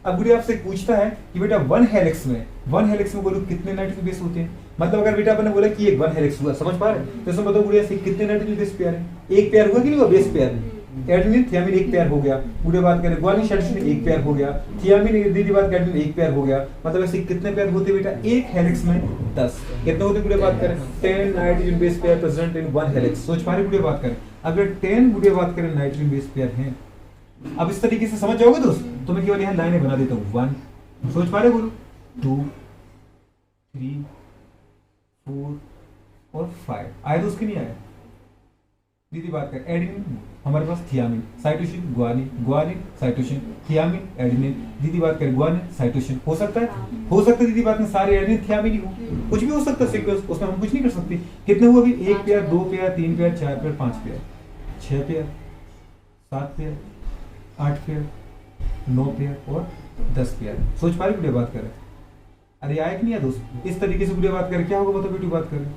अब गुड़िया आपसे पूछता है कि बेटा वन हेलिक्स में बोलो कितने नाइट्रोजन बेस होते हैं, मतलब अगर बेटा आपने बोला कि एक वन हेलिक्स हुआ, समझ पा रहे, तो इसमें बताओ गुड़िया से कितने नाइट्रोजन बेस पेयर है, एक पेयर हुआ कि नहीं हुआ बेस पेयर, एडेनिन थियामिन एक पेयर हो गया, गुड़िया बात करें ग्वानिन साइटोसिन एक पेयर हो गया, थियामिन दीदी बात करें एक पेयर हो गया, मतलब ऐसे कितने पेयर होते बेटा, एक हेलिक्स में 10 कितने होते गुड़िया बात करें, 10 nitrogen base pair present in one helix. सोच पा रहे गुड़िया बात करें, अगर 10 गुड़िया बात करें नाइट्रोजन बेस पेयर हैं, अब इस तरीके से समझ जाओगे दोस्त, तो मैं केवल यहाँ लाइनें बना देता हूँ, 1 सोच पा रहे बोलो, 2 3 4 और 5 आए दोस्त कि नहीं आए, दीदी बात कर एडेनिन हमारे पास thymine cytosine guanine cytosine thymine adenine, दीदी बात कर ग्वानिन साइटोसिन, हो सकता है दीदी बात में सारे एडेनिन थियामिन ही हो, कुछ भी हो सकता है सीक्वेंस, उसमें हम कुछ नहीं कर सकते। कितने हुए अभी, एक पेयर, दो pair, 3 pair, 4 pair, 5 pair, 6 pair, 7 pair, 8 pair, 9 pair और 10 पेयर। सोच पा रहे बात करें, अरे आए कि नहीं दोस्त, इस तरीके से वीडियो बात करें क्या होगा, बताओ वीडियो बात करें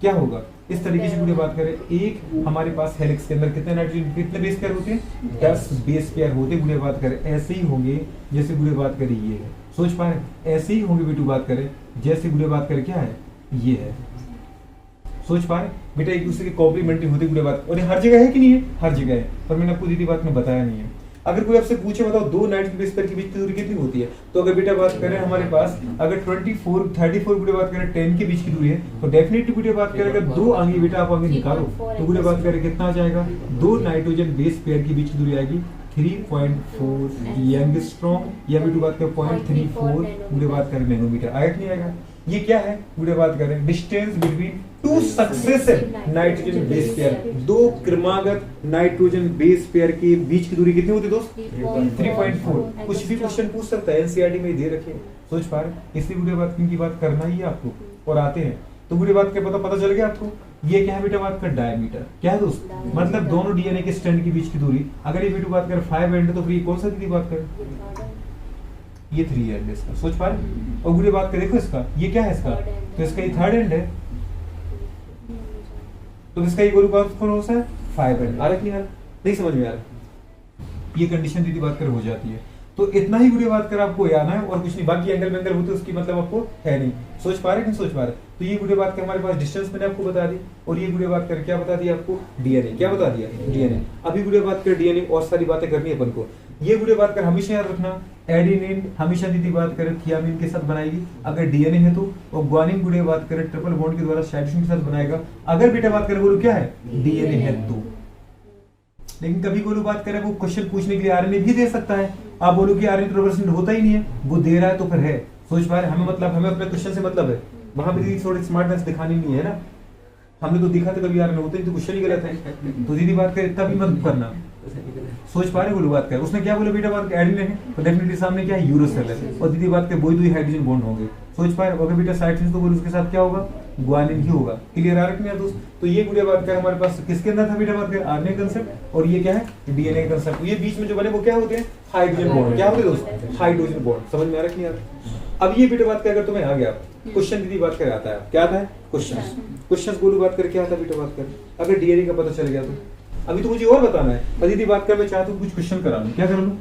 क्या होगा, इस तरीके से वीडियो बात करें, एक हमारे पास हेलिक्स के अंदर कितने नाइट्रोजन कितने बेस पेयर होते हैं, 10 बेस पेयर होते हैं। वीडियो बात करें ऐसे ही होंगे जैसे वीडियो बात करें ये है, सोच पा रहे ऐसे ही होंगे वीडियो बात करें जैसे वीडियो बात करें क्या है ये है, सोच पा रहे बेटा एक दूसरे के कॉम्प्लीमेंट्री होती वीडियो बात, और हर जगह है कि नहीं है, हर जगह है, पर मैंने आपको दीदी बात में बताया नहीं है। अगर कोई आपसे पूछे बताओ दो नाइट्रोजन बेस पेयर के बीच की दूरी कितनी होती है, तो अगर बेटा बात करें हमारे पास अगर 34 वीडियो बात करें 10 के बीच की दूरी है, तो डेफिनेटली वीडियो बात करें अगर दो आगे बेटा आप आगे निकालो तो वीडियो बात करें कितना आ जाएगा, दो नाइट्रोजन बेस पेयर के बीच की दूरी आएगी 3.4 एंगस्ट्रॉम, या वीडियो बात करें 0.34 वीडियो बात करें नैनोमीटर, आएगा कि नहीं आएगा। ये क्या है वीडियो बात करें, distance between two successive nitrogen base pair, दो क्रमागत नाइट्रोजन बेस पेयर के बीच की दूरी कितनी होती है दोस्त, 3.4। कुछ भी क्वेश्चन पूछ सकता है, एनसीईआरटी में दे रखे, सोच पा रहे, इसलिए वीडियो बात की बात करना ही है आपको, और आते हैं तो वीडियो बात के पता चल गया आपको। ये क्या है बेटा बात का डायमीटर, क्या है दोस्त, मतलब दोनों डीएनए के स्ट्रैंड के बीच की दूरी। अगर ये वीडियो बात करें 5 एंड तो फिर ये कौन सा दीदी बात करें, ये 3 एंड इसका, सोच पा रहे। और वीडियो बात करें देखो इसका, ये क्या है इसका, तो इसका ये 3rd एंड है, तो इसका ये वीडियो बात कौन सा है 5 एंड, आ रहा कि नहीं समझ में आ रहा, ये कंडीशन दीदी बात कर हो जाती है। तो इतना ही वीडियो बात कर आपको याद है और कुछ नहीं, बाकी एंगल में होते उसकी मतलब आपको है नहीं, सोच पा रहे कि नहीं सोच पा रहे। तो ये वीडियो बात कर हमारे पास डिस्टेंस मैंने आपको बता दी, और ये वीडियो बात कर क्या बता दिया आपको, डीएनए, क्या बता दिया डीएनए। अभी वीडियो बात कर डीएनए और सारी बातें करनी है अपन को। ये वीडियो बात कर हमेशा याद रखना, एडेनिन हमेशा दीदी बात करें थियामिन के साथ बनाएगी अगर डीएनए है तो, और ग्वानिन वीडियो बात करें ट्रिपल बॉन्ड के द्वारा साइटोसिन के साथ बनाएगा अगर बेटा बात करें बोलो क्या है डीएनए है तो। लेकिन कभी कोई बात करे वो क्वेश्चन पूछने के लिए आरएनए भी दे सकता है, आप बोलो कि आरएनए रिप्रेजेंट होता ही नहीं है, वो दे रहा है तो फिर है, सोच पा रहे, हमें मतलब हमें अपने क्वेश्चन से मतलब है, वहां पे दीदी थोड़ी स्मार्टनेस दिखानी नहीं है ना, हमने तो दिखा था कभी आरएनए होते नहीं तो क्वेश्चन ही गलत है, तो दीदी बात करे इतना भी मत करना, सोच पा रहे बोलो बात कर। उसने क्या बोला बेटा बात एडेनिन है तो डेफिनेटली सामने क्या है यूरोसेल है, और दीदी बात के वही दो हाइड्रोजन बॉन्ड होंगे, सोच पा रहे। अगर बेटा साइटोसिन तो बोलो उसके साथ क्या होगा ग्वानिन ही होगा। क्लियर आ रहा है मेरा दोस्त? तो ये गुड़िया बात कर हमारे पास किसके अंदर था बेटा बात कर, आरएनए कंसेप्ट, और ये क्या है डीएनए का कंसेप्ट। ये बीच में जो बने वो क्या होते हैं, हाइड्रोजन बॉन्ड। क्या होते हैं दोस्त, हाइड्रोजन बॉन्ड। समझ में आ रहा है नहीं आ रहा? अब ये बेटा बात कर अगर तुम्हें आ गया क्वेश्चन दीदी बात कर आता है, क्या आता है क्वेश्चन गोलू बात कर क्या आता है बेटा बात कर, अगर डीएनए का पता चल गया तो अभी तो मुझे और बताना है, और दीदी बात कर मैं चाहता हूँ कुछ क्वेश्चन करा लूँ, क्या करा लूँ?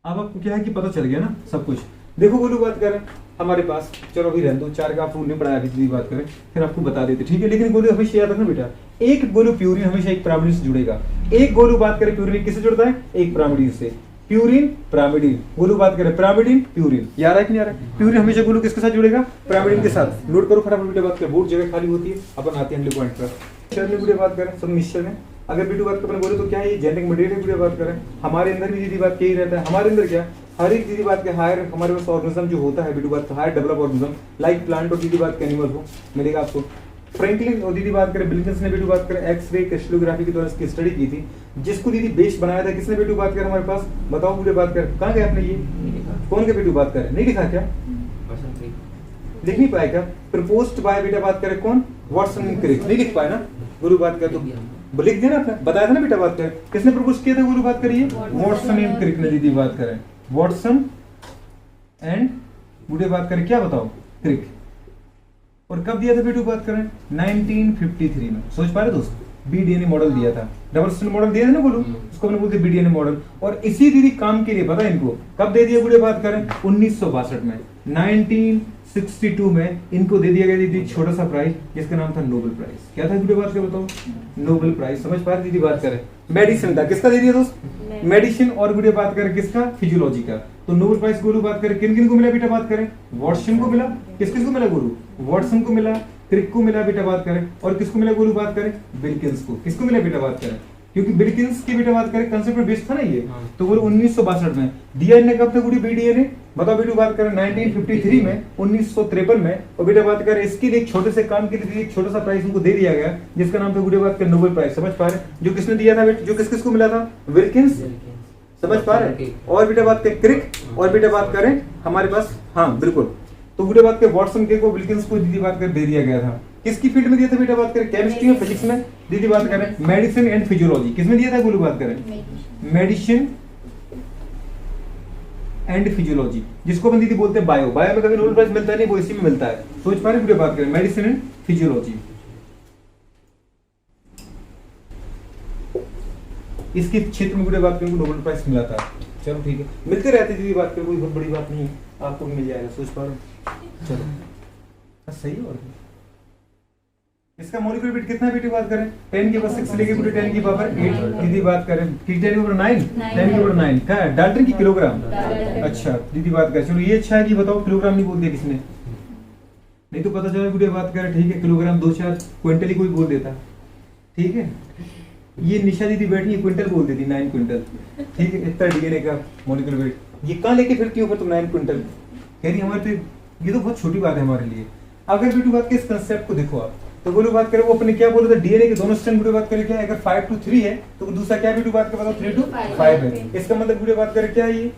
अब आपको क्या है कि पता चल गया ना सब कुछ। देखो गोलू बात करें हमारे पास, चलो अभी रहने दो, 4 का रूल नहीं पढ़ाया, दीदी बात करें फिर आपको बता देते, ठीक है? लेकिन गोलू हमेशा याद रखना बेटा, एक गोलू प्यूरिन हमेशा एक पिरामिड से जुड़ेगा। एक गोलू बात करें प्यूरिन किससे जुड़ता है, एक पिरामिड से। प्यूरिन पिरामिडिन, गोलू बात करें पिरामिडिन प्यूरिन, याद है कि नहीं आ रहा है? प्यूरिन हमेशा गोलू किसके साथ जुड़ेगा, पिरामिडिन के साथ। नोट करो फटाफट बेटा बात करें, बहुत जगह खाली होती है, अपन आते हैं अगले पॉइंट पर। चलिए वीडियो बात करें सब मिक्सचर में, अगर वीडियो बात करें बोले तो क्या है, ये जेनेटिक मटेरियल वीडियो बात करें, हमारे अंदर भी दीदी बात यही रहता है। हमारे अंदर क्या, हर एक दीदी बात के हायर हमारे पास ऑर्गेनिज्म जो होता है वीडियो बात higher develop organism, like plant और दीदी बात के एनिमल हो, मिलेगा आपको। फ्रैंकलिन और दीदी बात करें बिल्किंस ने वीडियो बात करें एक्सरे क्रिस्टलोग्राफी के द्वारा इसकी स्टडी की थी, जिसको दीदी बेस बनाया था किसने वीडियो बात करें हमारे पास, बताओ वीडियो बात करें कहाँ गए आपने, ये कौन के वीडियो बात करें, नहीं लिखा क्या, लिख नहीं पाए क्या? प्रपोज्ड बाय बेटा बात करें कौन, वाटसन एंड क्रिक, नहीं लिख पाए ना गुरु बात कर, तो लिख दिया ना आपने, बताया था ना बेटा बात करें, किसने प्रपोज किया था गुरु बात करिए, वाटसन एंड क्रिक ने दीदी बात करें, वाटसन एंड वीडियो बात करें क्या बताओ, क्रिक। और कब दिया था वीडियो बात करें, 1953 में। सोच पा रहे दोस्त, बीडीएनए मॉडल दिया था, डबल स्लिट मॉडल दिया था ना बोलो, उसको हमने बोलते बीडीएनए मॉडल। और इसी दीदी काम के लिए पता है इनको कब दे दिया वीडियो बात करें, 1962 में, 1962 में इनको दे दिया गया दीदी छोटा सा प्राइज जिसका नाम था नोबेल प्राइज। क्या था वीडियो बात कर बताओ, नोबेल प्राइज। समझ पा रहे दीदी बात करें, मेडिसिन था, किसका दे दिया दोस्त, मेडिसिन, और वीडियो बात करें किसका, फिजियोलॉजी का। तो नोबेल प्राइज गुरु बात करें किन किन को मिला बेटा बात करें, वाटसन को मिला, किस किस को मिला गुरु, वाटसन को मिला, क्रिक को मिला बेटा बात करें, और किसको मिला गुरु बात करें, बिल्किंस को। किसको मिला बेटा बात करें, क्योंकि बिल्किंस की बेटा बात करें कंसेप्ट बेस्ड था ना ये, तो वो 1962 में दिया। इनने कब तक गुरु बीडीएनए बताओ वीडियो बात करें, 1953 में, 1953 में। और बेटा बात करें इसके लिए एक छोटे से काम के लिए एक छोटा सा प्राइज उनको दे दिया गया जिसका नाम था वीडियो बात करें नोबेल प्राइज। समझ पा रहे, जो किसने दिया था, जो किस किस को मिला था, विल्किंस, समझ पा रहे, और बेटा बात करें क्रिक, और बेटा बात करें हमारे पास, हाँ बिल्कुल, तो वीडियो बात करें वाटसन के को विल्किंस को दीदी बात कर दे दिया गया था। किसकी फील्ड में दिया था बेटा बात करें, केमिस्ट्री और फिजिक्स में दीदी बात करें, मेडिसिन एंड फिजियोलॉजी किसमें दिया था गुरु बात करें, मेडिसिन एंड फिजियोलॉजी, जिसको अपन दीदी बोलते हैं बायो। बायो में कभी नोबेल प्राइज मिलता नहीं, वो इसी में मिलता है। सोच पा रहे वीडियो बात करें, मेडिसिन एंड फिजियोलॉजी, इसके क्षेत्र में वीडियो बात करें नोबेल प्राइज मिला था। चलो ठीक है, मिलते रहते दीदी बात करें, कोई बहुत बड़ी बात नहीं है, आपको मिल जाएगा। सोच पा रहे हो, चलो सही है। और इसका मॉलिक्यूलर वेट कितना है बेटी बात करें, 10 के पावर 6 से लेके पूरे 10 की पावर 8 दीदी बात करें, 10 की पावर 9, 10 की पावर 9 क्या है, डाल्टन की किलोग्राम। अच्छा दीदी बात करें, चलो ये अच्छा है कि बताओ किलोग्राम नहीं बोल दिया किसने, नहीं तो पता चला वीडियो बात करें, ठीक है किलोग्राम 2-4 क्विंटल ही कोई बोल देता, ठीक है। ये निशा दीदी बैठी है क्विंटल बोल देती, 9 क्विंटल, ठीक है, इतना डीएनए का मॉलिक्यूलर वेट, ये कहाँ लेके फिरती हो फिर तुम 9 क्विंटल, कह रही हमारे तो ये तो बहुत छोटी बात है हमारे लिए। अगर वीडियो बात के इस कंसेप्ट को देखो आप, तो बोलो बात करें वो अपने क्या बोले थे, डीएनए के दोनों स्ट्रैंड वीडियो बात करें क्या है, अगर 5 to 3 है तो दूसरा क्या वीडियो बात करें, 3 to 5 है। इसका मतलब वीडियो बात करें क्या है ये,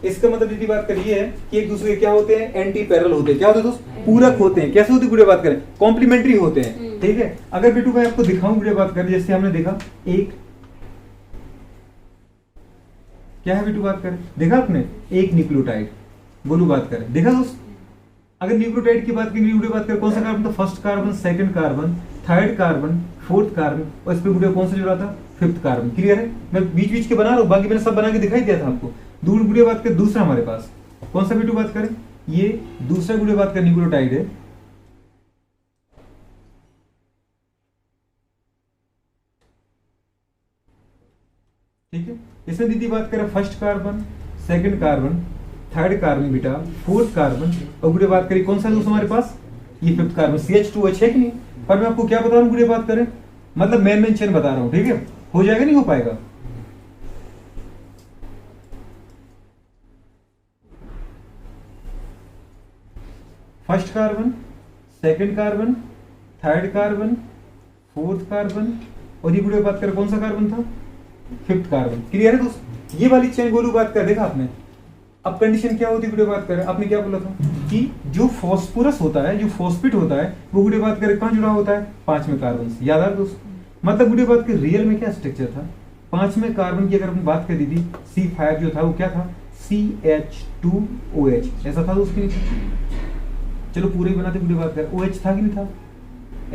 इसका मतलब दीदी बात करिए है कि एक दूसरे के क्या होते हैं, एंटी पैरेलल होते हैं। क्या होते हैं दोस्त, पूरक होते हैं। कैसे होते हैं वीडियो बात करें, कॉम्प्लीमेंट्री होते हैं, ठीक है। अगर बेटू भाई आपको दिखाऊं वीडियो बात करें, जैसे हमने देखा एक क्या है वीडियो बात करें, देखा आपने एक न्यूक्लियोटाइड, बोलो बात करें, देखा दोस्त। अगर न्यूक्लियोटाइड की बात करें, वीडियो बात करें कौन सा कार्बन, तो first carbon, second carbon, third carbon, fourth carbon, और इस पे वीडियो कौन सा जुड़ा था, फिफ्थ कार्बन। क्लियर है, मैं बीच बीच के बना रहा हूँ, बाकी मैंने सब बना के दिखाई दिया था आपको। दूर वीडियो बात करें, दूसरा हमारे पास कौन सा वीडियो बात करें, ये दूसरा वीडियो बात करें न्यूक्लियोटाइड है, ठीक है। इसमें दीदी बात करें first carbon, second carbon, third carbon बेटा, फोर्थ कार्बन, और वीडियो बात करें कौन सा दोस्त हमारे पास, ये फिफ्थ कार्बन, CH2H है कि नहीं। पर मैं आपको क्या बता रहा हूँ वीडियो बात करें, मतलब मेन चेन बता रहा हूँ, ठीक है। हो जाएगा नहीं हो पाएगा, first carbon, second carbon, third carbon, fourth carbon, और ये वीडियो बात करें कौन सा कार्बन था, फिफ्थ कार्बन। क्लियर है दोस्त, ये वाली चेन गोलू बात कर, देखा आपने। अब कंडीशन क्या होती है वीडियो बात करें, आपने क्या बोला था कि जो फॉस्फोरस होता है, जो फॉस्फेट होता है, वो वीडियो बात करें कहाँ जुड़ा होता है, 5वें कार्बन से। याद आ रहा दोस्त, मतलब वीडियो बात करें रियल में क्या स्ट्रक्चर था, 5वें कार्बन की अगर हम बात कर दी थी, C5 जो था वो क्या था, CH2OH, ऐसा था दोस्त कि नहीं था? चलो पूरे बनाते वीडियो बात करें, OH था कि नहीं था,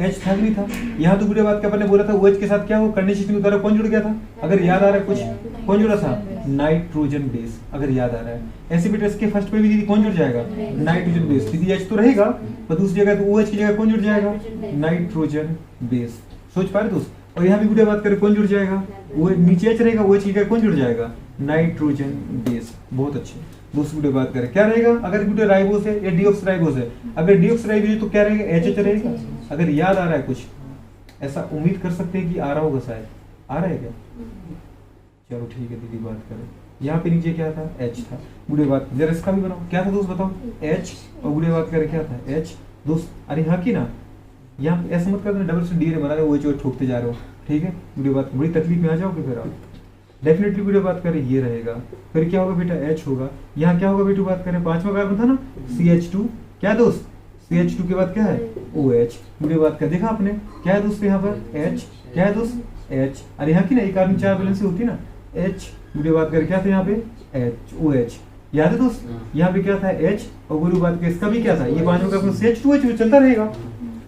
H था कि नहीं था? यहाँ तो वीडियो बात का अपने बोला था OH के साथ क्या हो, कंडेंसेशन के द्वारा कौन जुड़ गया था, अगर याद आ रहा है कुछ, कौन जुड़ा था, नाइट्रोजन बेस, अगर याद आ रहा है। ऐसे बेटा इसके फर्स्ट पे भी दीदी कौन जुड़ जाएगा, नाइट्रोजन बेस। दीदी H तो रहेगा पर दूसरी जगह तो OH की जगह कौन जुड़ जाएगा, नाइट्रोजन बेस। सोच पा रहे दोस्त? और यहाँ भी वीडियो बात करें कौन जुड़ जाएगा, वो नीचे H रहेगा, OH की जगह कौन जुड़ जाएगा, नाइट्रोजन बेस। बहुत अच्छे दोस्त, वीडियो बात करें क्या रहेगा, अगर वीडियो राइबोस है या डीऑक्सराइबोस है, अगर डीऑक्सराइबोस है तो क्या रहेगा, HH रहेगा। अगर याद आ रहा है कुछ, ऐसा उम्मीद कर सकते हैं कि आ रहा होगा, शायद आ रहा है क्या, चलो ठीक है दीदी बात करें। यहाँ पे नीचे क्या था, H था। वीडियो बात जरा इसका भी बनाओ, क्या था दोस्त बताओ, H, और वीडियो बात करें क्या था, H दोस्त। अरे हाँ की ना, यहाँ ऐसा मत करना डबल से डी बना रहे हो, वो ठोकते जा रहे हो, ठीक है। वीडियो बात बड़ी तकलीफ में आ जाओगे फिर आप। डेफिनेटली वीडियो बात करें ये रहेगा, फिर क्या होगा बेटा, H होगा। यहाँ क्या होगा बेटा, बात करें 5वां कार्बन था ना, CH2, क्या दोस्त, CH2 के बाद क्या है, OH। वीडियो बात कर देखा आपने, क्या है दोस्त यहाँ पर, H, क्या है दोस्त, H। अरे यहाँ की ना एक कार्बन 4 वैलेंसी होती है ना, H। वीडियो बात कर क्या था यहाँ पे, H, OH। याद है दोस्त, यहाँ पे क्या था, H, और वीडियो बात कर इसका भी क्या था, ये 5वां कार्बन CH2OH चलता रहेगा।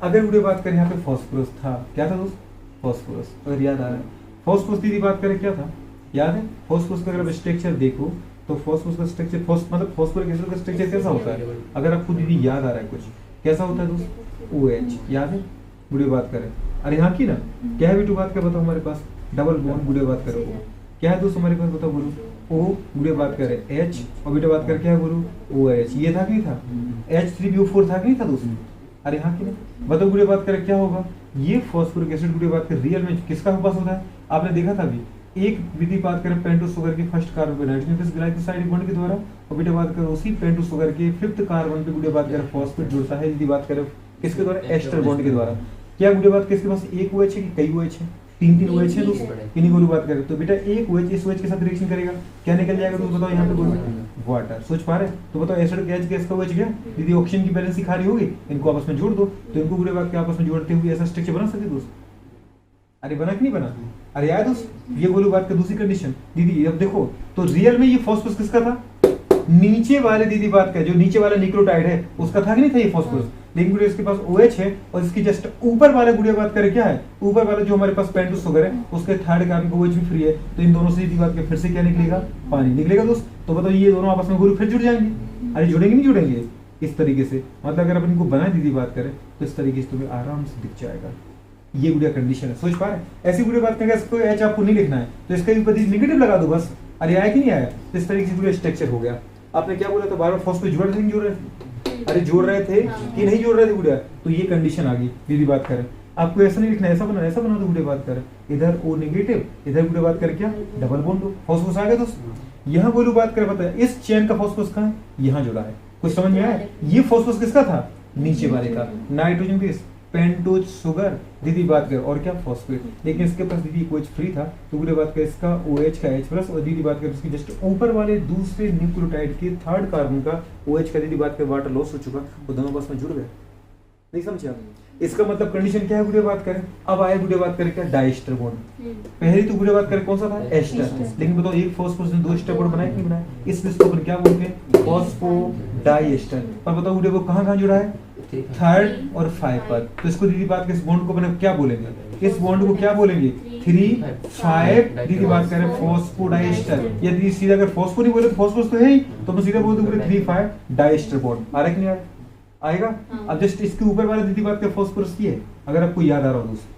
अगर वीडियो बात करें यहाँ पे फॉस्फोरस था, क्या था दोस्त, फॉस्फोरस, अगर याद आ रहा है। फॉस्फोरस दीदी बात करें क्या था, याद है, फॉस्फोरस का अगर स्ट्रक्चर देखो तो फॉस्फोरस का स्ट्रक्चर मतलब फॉस्फोरिक एसिड का स्ट्रक्चर कैसा होता है, अगर आपको दीदी याद आ रहा है कुछ, कैसा होता है दोस्त, OH। याद है, वीडियो बात करें। अरे यहाँ की ना क्या है वीडियो बात कर बताओ, हमारे पास डबल बॉन्ड, वीडियो बात करो क्या है दोस्त हमारे पास, बताओ बोलो, O, वीडियो बात करें H, और वीडियो बात कर क्या है बोलो, OH। ये था कि नहीं था, H3PO4 था कि नहीं था दोस्त। अरे हाँ की ना, बताओ वीडियो बात करें क्या होगा, ये फॉस्फोरिक एसिड वीडियो बात कर रियल में किसका पास होता है, आपने देखा था अभी, एक विधि बात करें पेंटोस शुगर के फर्स्ट कार्बन पे नाइट्रोजन ग्लाइकोसाइड बॉन्ड के द्वारा, और बेटा बात करें उसी पेंटोस शुगर के 5th कार्बन पे वीडियो बात करें फॉस्फेट जुड़ता है, यदि बात करें किसके द्वारा, एस्टर बॉन्ड के द्वारा। क्या वीडियो बात किसके पास एक OH है कि कई OH है, 3 OH है दोस्तों, किन्हीं को बात करें तो बेटा एक OH इस OH के साथ रिएक्शन करेगा, क्या निकल जाएगा दोस्तों बताओ, यहाँ पे बोलो वाटर। सोच पा रहे, तो बताओ एसिड गैस गैस का OH गया, दीदी ऑक्सीजन की बैलेंस खाली होगी, इनको आपस में जोड़ दो, तो इनको वीडियो बात के आपस में जोड़ते हुए ऐसा स्ट्रक्चर बना सकते दोस्त। अरे बना कि नहीं बना, अरे यार दोस्त ये बोलो बात का दूसरी कंडीशन दीदी, अब देखो तो रियल में ये फॉस्फोरस किसका था, नीचे वाले दीदी बात का जो नीचे वाला न्यूक्लियोटाइड है उसका था कि नहीं था ये फॉस्फोरस, लेकिन गुड़िया इसके पास OH है, और इसकी जस्ट ऊपर वाला गुड़िया बात करें क्या है, ऊपर वाला जो हमारे पास पेंटोस शुगर है उसके 3rd कार्बन का OH भी फ्री है, तो इन दोनों से दीदी बात के फिर से क्या निकलेगा, पानी निकलेगा दोस्त। तो बताओ ये दोनों आपस में गुरु फिर जुड़ जाएंगे, अरे जुड़ेंगे नहीं जुड़ेंगे, इस तरीके से, मतलब अगर अपन इनको बनाए दीदी बात करें तो इस तरीके से तुम्हें आराम से दिख जाएगा। ये गुड़िया कंडीशन है, सोच पा रहे। ऐसी गुड़िया बात करेंगे, इसको H आपको नहीं लिखना है तो इसका ऊपर नेगेटिव लगा दो बस, अरे आया कि नहीं आया, तो इस तरीके से गुड़िया स्ट्रक्चर हो गया। आपने क्या बोला था, बार बार फॉस्फेट जोड़ रहे थे, जोड़ रहे थे, अरे जोड़ रहे थे कि नहीं जोड़ रहे थे गुड़िया, तो ये कंडीशन आ गई दीदी बात करें। आपको ऐसा नहीं लिखना, ऐसा बना दो गुड़िया बात करें, इधर O नेगेटिव, इधर गुड़िया बात करें क्या, डबल बॉन्ड हो, फॉस्फोरस आ गया दोस्त। यहाँ बोलो बात करें, पता है इस चेन का फॉस्फोरस कहाँ है, यहाँ जुड़ा है, कुछ समझ में आया। ये फॉस्फोरस किसका था, नीचे वाले का, नाइट्रोजन बेस पेंटोज शुगर दीदी बात कर, और क्या फॉस्फेट, लेकिन इसके पास दीदी OH फ्री था, तो पूरे बात कर इसका OH का H प्लस, और दीदी बात कर इसकी जस्ट ऊपर वाले दूसरे न्यूक्लियोटाइड के 3rd कार्बन का OH का दीदी बात कर वाटर लॉस हो चुका, वो दोनों बस में जुड़ गए। नहीं समझे आप, इसका मतलब कंडीशन क्या है वीडियो बात करें। अब आए वीडियो बात करें क्या, डाइस्टर बॉन्ड। पहले तो वीडियो बात करें कौन सा था, एस्टर, लेकिन बताओ एक फॉस्फोरस ने 2 एस्टर बॉन्ड बनाए कि नहीं बनाए, इसलिए इसको अपन क्या बोलते हैं, फॉस्फोडाइएस्टर। और बताओ वीडियो को कहाँ जुड़ा है, 3rd और 5 पर, तो इसको दीदी बात के इस बॉन्ड को अपन क्या बोलेंगे, इस बॉन्ड को क्या बोलेंगे, 3, 5 दीदी बात करें फॉस्फोडाइएस्टर। यदि सीधा अगर फॉस्फो नहीं बोले तो फॉस्फोरस तो है ही, तो हम सीधा बोल दूंगे 3, 5 डाइएस्टर बॉन्ड। आ रहा है कि नहीं आएगा। अब जस्ट इसके ऊपर वाला दीदी बात का फॉस्फोरस की है, अगर आपको याद आ रहा हो दोस्त।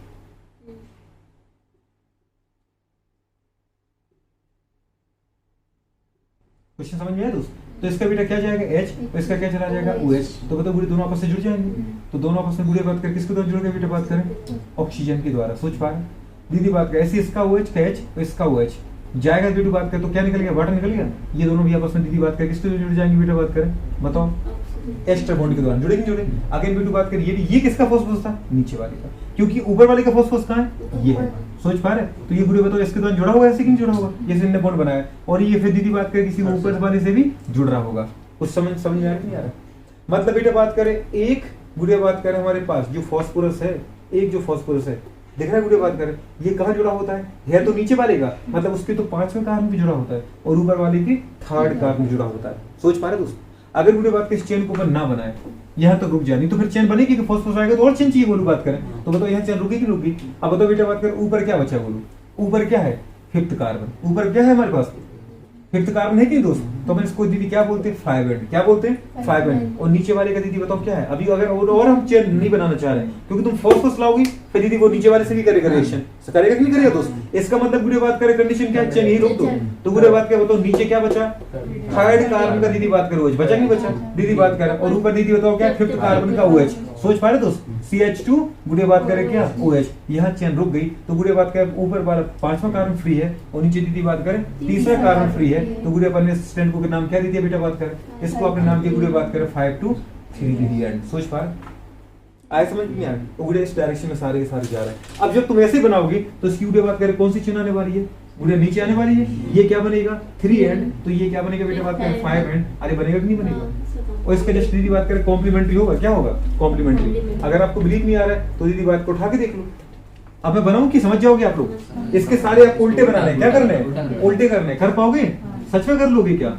क्वेश्चन समझ में आया दोस्त। तो इसका बेटा क्या जाएगा H, और इसका क्या चला जाएगा OH। तो बताओ बुढ़े दोनों आपस से जुड़ जाएंगे, तो दोनों आपस में बुढ़े बात कर किसके द्वारा जुड़ेंगे बेटा, बात करें ऑक्सीजन के द्वारा। सोच पा रहे दीदी बात कर, ऐसी इसका OH का H और इसका OH जाएगा बेटा बात कर, तो क्या निकल गया, वाटर निकल गया। ये दोनों भी आपस में दीदी बात कर किसके जुड़ जाएंगे बेटा, बात करें बताओ एस्टर बॉन्ड के दौरान जुड़े नहीं जुड़े। अगेन बेटू बात करें ये किसका फॉस्फोरस था, नीचे वाले का, क्योंकि ऊपर वाले का फॉस्फोरस कहाँ है, ये है, सोच पा रहे। तो ये पूरे बताओ इसके दौरान जुड़ा होगा ऐसे कि नहीं जुड़ा होगा, जैसे इनने बॉन्ड बनाया, और ये फिर दीदी बात करें किसी ऊपर वाले से भी जुड़ रहा होगा। कुछ समझ में आ रहा नहीं आ रहा। मतलब बेटा बात करें एक गुड़िया बात करें हमारे पास जो फॉस्फोरस है, एक जो फॉस्फोरस है देख रहा है गुड़िया बात करें, ये कहाँ जुड़ा होता है तो नीचे वाले का, मतलब उसके तो 5वें कार्बन पे जुड़ा होता है और ऊपर वाले के 3rd कार्बन पे जुड़ा होता है। सोच पा रहे दोस्त। अगर गुड़िया बात करें इस चेन को ऊपर ना बनाए, यहाँ तक रुक जाए, नहीं तो फिर चेन बनेगी कि फॉस्फोरस आएगा तो और चेन चाहिए बोलू बात करें, तो बताओ यहाँ चेन रुकेगी रुकेगी। अब बताओ बेटा बात करें ऊपर क्या बचा बोलू, ऊपर क्या है 5th कार्बन, ऊपर क्या है हमारे पास 5th कार्बन है कि दोस्त, तो हम इसको दीदी क्या बोलते हैं 5 एंड, क्या बोलते हैं 5 एंड। और नीचे वाले का दीदी बताओ क्या है, अभी अगर और हम चेन नहीं बनाना चाह रहे क्योंकि तुम फॉस्फोरस लाओगी फिर दीदी वो नीचे वाले से भी करेगा रिएक्शन, करेगा कि नहीं करेगा दोस्त। इसका मतलब गुड़े बात करें कंडीशन क्या है, चेन ही रोक दो, तो गुड़े बात क्या बताओ नीचे क्या बचा 3rd कार्बन का दीदी बात करो बचा नहीं बचा, दीदी बात करें, और ऊपर दीदी बताओ क्या 5th कार्बन का OH। सोच पा रहे दोस्त, CH2 गुड़े बात करें क्या OH, यहाँ चेन रुक गई तो गुड़े बात करें ऊपर वाला 5वां कार्बन फ्री है और नीचे दीदी बात करें 3रा कार्बन फ्री है, तो गुड़े अपन ने स्टैंड को नाम क्या दीजिए बेटा बात करें, इसको अपने नाम के गुड़े बात करें 5 to 3 दीदी एंड। सोच पा रहे आए समझ में आया, तो गुड़े इस डायरेक्शन में सारे के सारे जा रहे हैं। अब जब तुम ऐसे बनाओगे तो इसकी गुड़े बात करें कौन सी चेन आने वाली है, गुड़े नीचे आने वाली है, ये क्या बनेगा 3 एंड, तो ये क्या बनेगा बेटा बात करें 5 एंड, अरे बनेगा कि नहीं बनेगा। और इसका जस्ट दीदी बात करें कॉम्प्लीमेंट्री होगा, क्या होगा कॉम्प्लीमेंट्री। अगर आपको बिलीव नहीं आ रहा है तो दीदी बात को उठा के देख लो, अब मैं बनाऊं कि समझ जाओगे आप लोग। इसके सारे आप उल्टे बनाने हैं, क्या करने हैं उल्टे करने, कर पाओगे सच में कर लोगे क्या,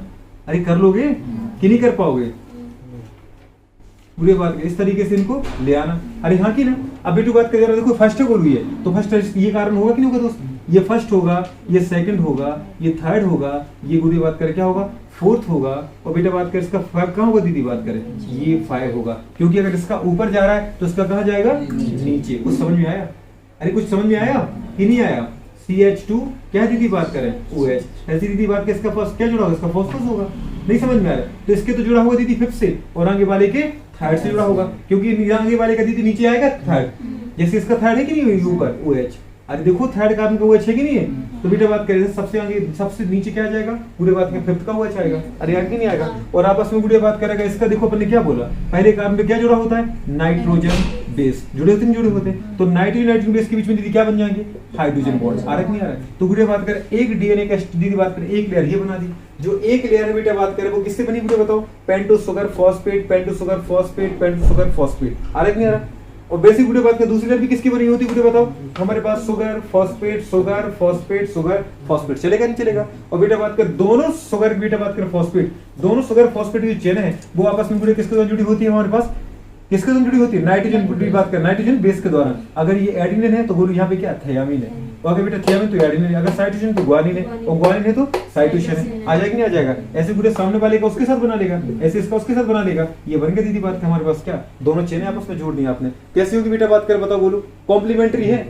अरे कर लोगे कि नहीं कर पाओगे। बुरी बात इस तरीके से इनको ले आना, अरे हाँ की ना। अब बेटू बात कर देखो फर्स्ट को हुई है तो फर्स्ट ये कारण होगा कि नहीं होगा दोस्त, ये फर्स्ट होगा, ये सेकंड होगा, ये थर्ड होगा, ये बुरी बात करें क्या होगा 4th होगा, और बेटा बात करें इसका 5 कहाँ होगा दीदी बात करें ये 5 होगा, क्योंकि अगर इसका ऊपर जा रहा है तो इसका कहाँ जाएगा नीचे। कुछ समझ में आया, अरे कुछ समझ में आया कि नहीं आया। CH2 क्या दीदी बात करें OH, ऐसी दीदी बात करें इसका फर्स्ट क्या जुड़ा होगा, इसका फॉस्फोरस होगा, नहीं समझ में आ रहा है तो इसके तो जुड़ा होगा दीदी 5th से और आगे वाले के 3rd से जुड़ा होगा, क्योंकि आगे वाले का दीदी नीचे आएगा 3rd, जैसे इसका 3rd है कि नहीं ऊपर OH, अरे देखो 3rd कार्बन का OH है कि नहीं है, तो बेटा बात करें सबसे आगे सबसे नीचे क्या जाएगा गुड़े बात में 5th का OH आएगा, अरे आगे नहीं आएगा। और आपस में गुड़े बात करेगा इसका देखो अपन ने क्या बोला, पहले कार्बन पे क्या जुड़ा होता है नाइट्रोजन बेस, जुड़े होते नहीं जुड़े होते, तो नाइट्रोजन बेस के बीच में दीदी क्या बन जाएंगे हाइड्रोजन बॉन्ड, आ रहा नहीं आ रहा है। तो गुड़े बात करें एक डीएनए का दीदी बात करें एक लेयर ये बना दी, जो एक लेयर है बेटा बात करें वो किससे बनी गुड़े बताओ, pentose sugar phosphate, pentose sugar phosphate, pentose sugar phosphate, आ रहा नहीं आ रहा। और बेसिक गुड़े बात करें दूसरी लेयर भी किसकी बनी होती है गुड़े बताओ, हमारे पास sugar phosphate sugar phosphate sugar phosphate, चलेगा नहीं चलेगा। और बेटा बात कर दोनों शुगर बेटा बात करें फॉस्फेट, दोनों शुगर फॉस्फेट की चेन है वो आपस में गुड़े किसके साथ जुड़ी होती है, हमारे पास किसके साथ जुड़ी होती है नाइट्रोजन की बात कर नाइट्रोजन बेस के द्वारा। अगर ये एडिनिन है तो गुरु यहाँ पे क्या थियामिन है, तो अगर बेटा थियामिन तो एडिनिन है, अगर साइटोसिन तो ग्वानिन है, और ग्वानिन है तो साइटोसिन है, आ जाएगा नहीं आ जाएगा। ऐसे पूरे सामने वाले का उसके साथ बना लेगा, ऐसे इसका उसके साथ बना लेगा, ये बन गया दीदी बात हमारे पास क्या दोनों चेनें आपस में जोड़ दी आपने। कैसे होगी बेटा बात कर बताओ बोलो, कॉम्प्लीमेंट्री है,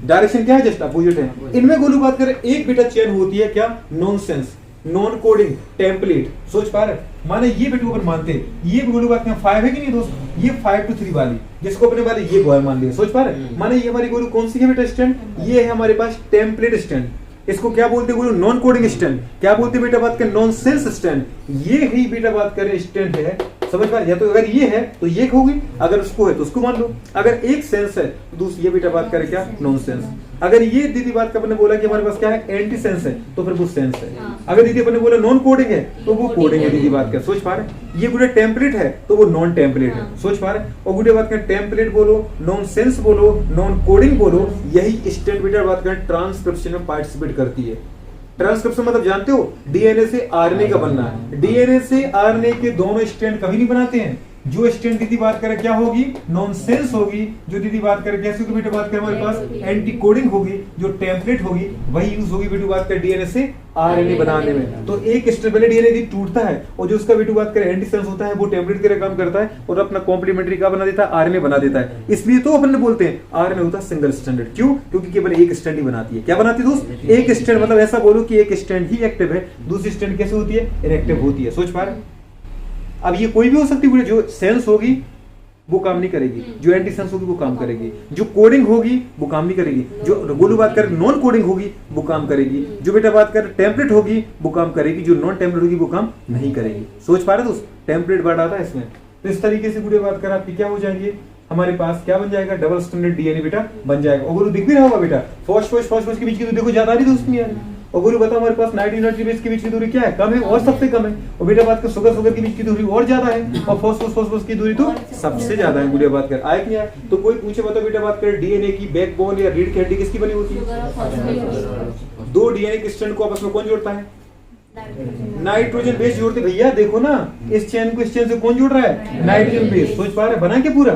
डायरेक्शन क्या है जस्ट अपोजिट है। इनमें गोलू बात करें एक बेटा चेन होती है क्या नॉनसेंस नॉन कोडिंग टेम्पलेट, सोच पा रहे माने ये बेटू अपन मानते हैं ये गोलू बात में 5 है कि नहीं दोस्त, ये 5 to 3 वाली जिसको अपने वाले ये बॉय मान लिया, सोच पा रहे माने ये हमारी गोलू कौन सी है बेटा स्टैंड, ये है हमारे पास टेम्पलेट स्टैंड, इसको क्या बोलते हैं गोलू नॉन कोडिंग स्टैंड, क्या बोलते हैं बेटा बात करें नॉनसेंस स्टैंड, ये ही बेटा बात करें स्टैंड है, समझ पा रहे। या तो अगर ये है तो ये होगी, अगर उसको है तो उसको मान लो, अगर एक सेंस है तो दूसरी ये बेटा बात करें क्या नॉनसेंस। अगर ये दीदी बात का अपने बोला कि हमारे पास क्या है एंटी सेंस है तो फिर वो सेंस है, अगर दीदी अपने बोला नॉन कोडिंग है तो वो कोडिंग है दीदी बात कर, सोच पा रहे। ये गुडे टेम्पलेट है तो वो नॉन टेम्पलेट है, सोच पा रहे। और गुडे बात कर टेम्पलेट बोलो नॉन सेंस बोलो नॉन कोडिंग बोलो, यही स्टैंड बेटा बात कर ट्रांसक्रिप्शन में पार्टिसिपेट करती है। ट्रांसक्रिप्शन मतलब जानते हो डीएनए से आरएनए का बनना है, डीएनए से आरएनए के दोनों स्टैंड कभी नहीं बनाते हैं। जो स्टैंड दीदी बात करें क्या होगी नॉनसेंस होगी, जो दीदी बात करें कैसे होगी बेटा बात करें हमारे पास एंटी कोडिंग होगी, जो टेम्पलेट होगी वही यूज होगी बेटू बात करें डीएनए से आरएनए बनाने में। तो एक स्टैंड पहले डीएनए दी टूटता है और जो उसका बेटू बात करें एंटी सेंस होता है वो टेम्पलेट के काम करता है और अपना कॉम्प्लीमेंट्री का बना देता है आरएनए बना देता है। इसलिए तो अपन बोलते हैं आरएनए होता है सिंगल स्टैंडर्ड, क्यों क्योंकि केवल एक स्टैंड ही बनाती है। क्या बनाती है दोस्त एक स्टैंड, मतलब ऐसा बोलो कि एक स्टैंड ही एक्टिव है, दूसरी स्टैंड कैसे होती है इनएक्टिव होती है, सोच पा रहे। अब ये कोई भी हो सकती है, जो सेंस होगी वो काम नहीं करेगी, जो एंटी सेंस होगी वो काम करेगी, जो कोडिंग होगी वो काम नहीं करेगी, जो गोलू बात कर नॉन कोडिंग होगी वो काम करेगी, जो बेटा बात कर टेम्पलेट होगी वो काम करेगी, जो नॉन टेम्पलेट होगी वो काम नहीं करेगी। सोच पा रहे दोस्त टेम्पलेट वर्ड आता है इसमें, तो इस तरीके से गुड़े बात कर आपकी क्या हो जाएंगे, हमारे पास क्या बन जाएगा, डबल स्टैंडर्ड डीएनए बेटा बन जाएगा। और दिख भी रहा होगा बेटा, फॉस्फोरस के बीच की दूरी देखो ज्यादा नहीं दोस्त नहीं आ रही। और गुरु बताओ हमारे पास नाइट्रोजन और बेस के बीच की दूरी क्या है, कम है और सबसे कम है। और बेटा बात कर शुगर के बीच की दूरी और ज्यादा है, और फॉस्फोरस की दूरी तो सबसे ज्यादा है। गुड़िया बात कर आया कि यार, तो कोई पूछे बताओ बेटा बात कर डीएनए की बैकबोन या रीढ़ की हड्डी किसकी बनी होती है? दो डीएनए के स्ट्रैंड को आपस में कौन जोड़ता है? नाइट्रोजन बेस जोड़ते भैया, देखो ना इस चेन को इस चेन से कौन जोड़ रहा है? Nitrogen base. सोच पा रहे बना के पूरा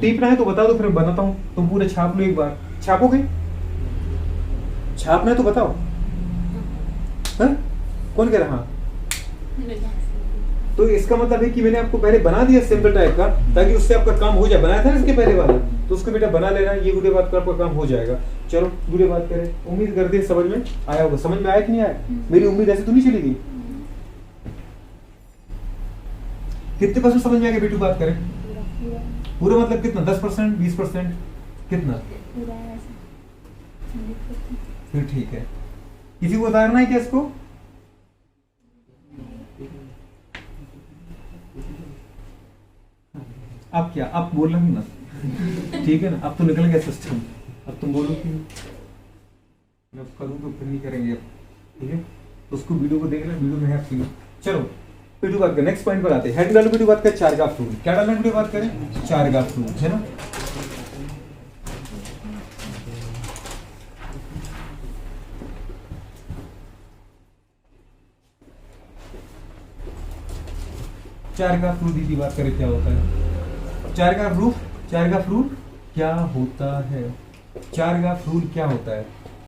टीपना है तो बता दो, फिर बनाता हूं, तुम पूरा छाप लो एक बार। छापोगे? छापना है तो बताओ। हाँ? कौन कह रहा? तो इसका मतलब है कि मैंने आपको पहले बना दिया सिंपल टाइप का, ताकि उससे आपका काम हो जाए। बनाया था ना इसके पहले वाला, तो उसको बेटा बना लेना, ये गुड़े बात का आपका काम हो जाएगा। चलो गुड़े बात करें, उम्मीद करते हैं समझ में आया होगा। समझ में आया कि नहीं आया? मेरी उम्मीद ऐसे तो नहीं चली गई। कितने परसेंट समझ में आ गया बेटू? बात करें पूरा मतलब कितना, 10%, 20%, कितना? फिर ठीक है। किसी को उतारना है क्या इसको? अब क्या, अब बोल रहे ना, ठीक है ना, अब तो निकल गया सिस्टम। अब तुम बोलो कि मैं करूँ तो फिर नहीं करेंगे अब, ठीक है? तो उसको वीडियो को देख लें, वीडियो में है आपकी। चलो वीडियो बात करें, नेक्स्ट पॉइंट पर आते हैं। हेड डालो वीडियो बात करें, चार फ्रूट। क्या डालना वीडियो बात करें? चार फ्रूट, है ना? चार का फ्रूट दीदी बात करें क्या होता है? चार का फ्रूट क्या होता है? चार का फ्रूट क्या होता है?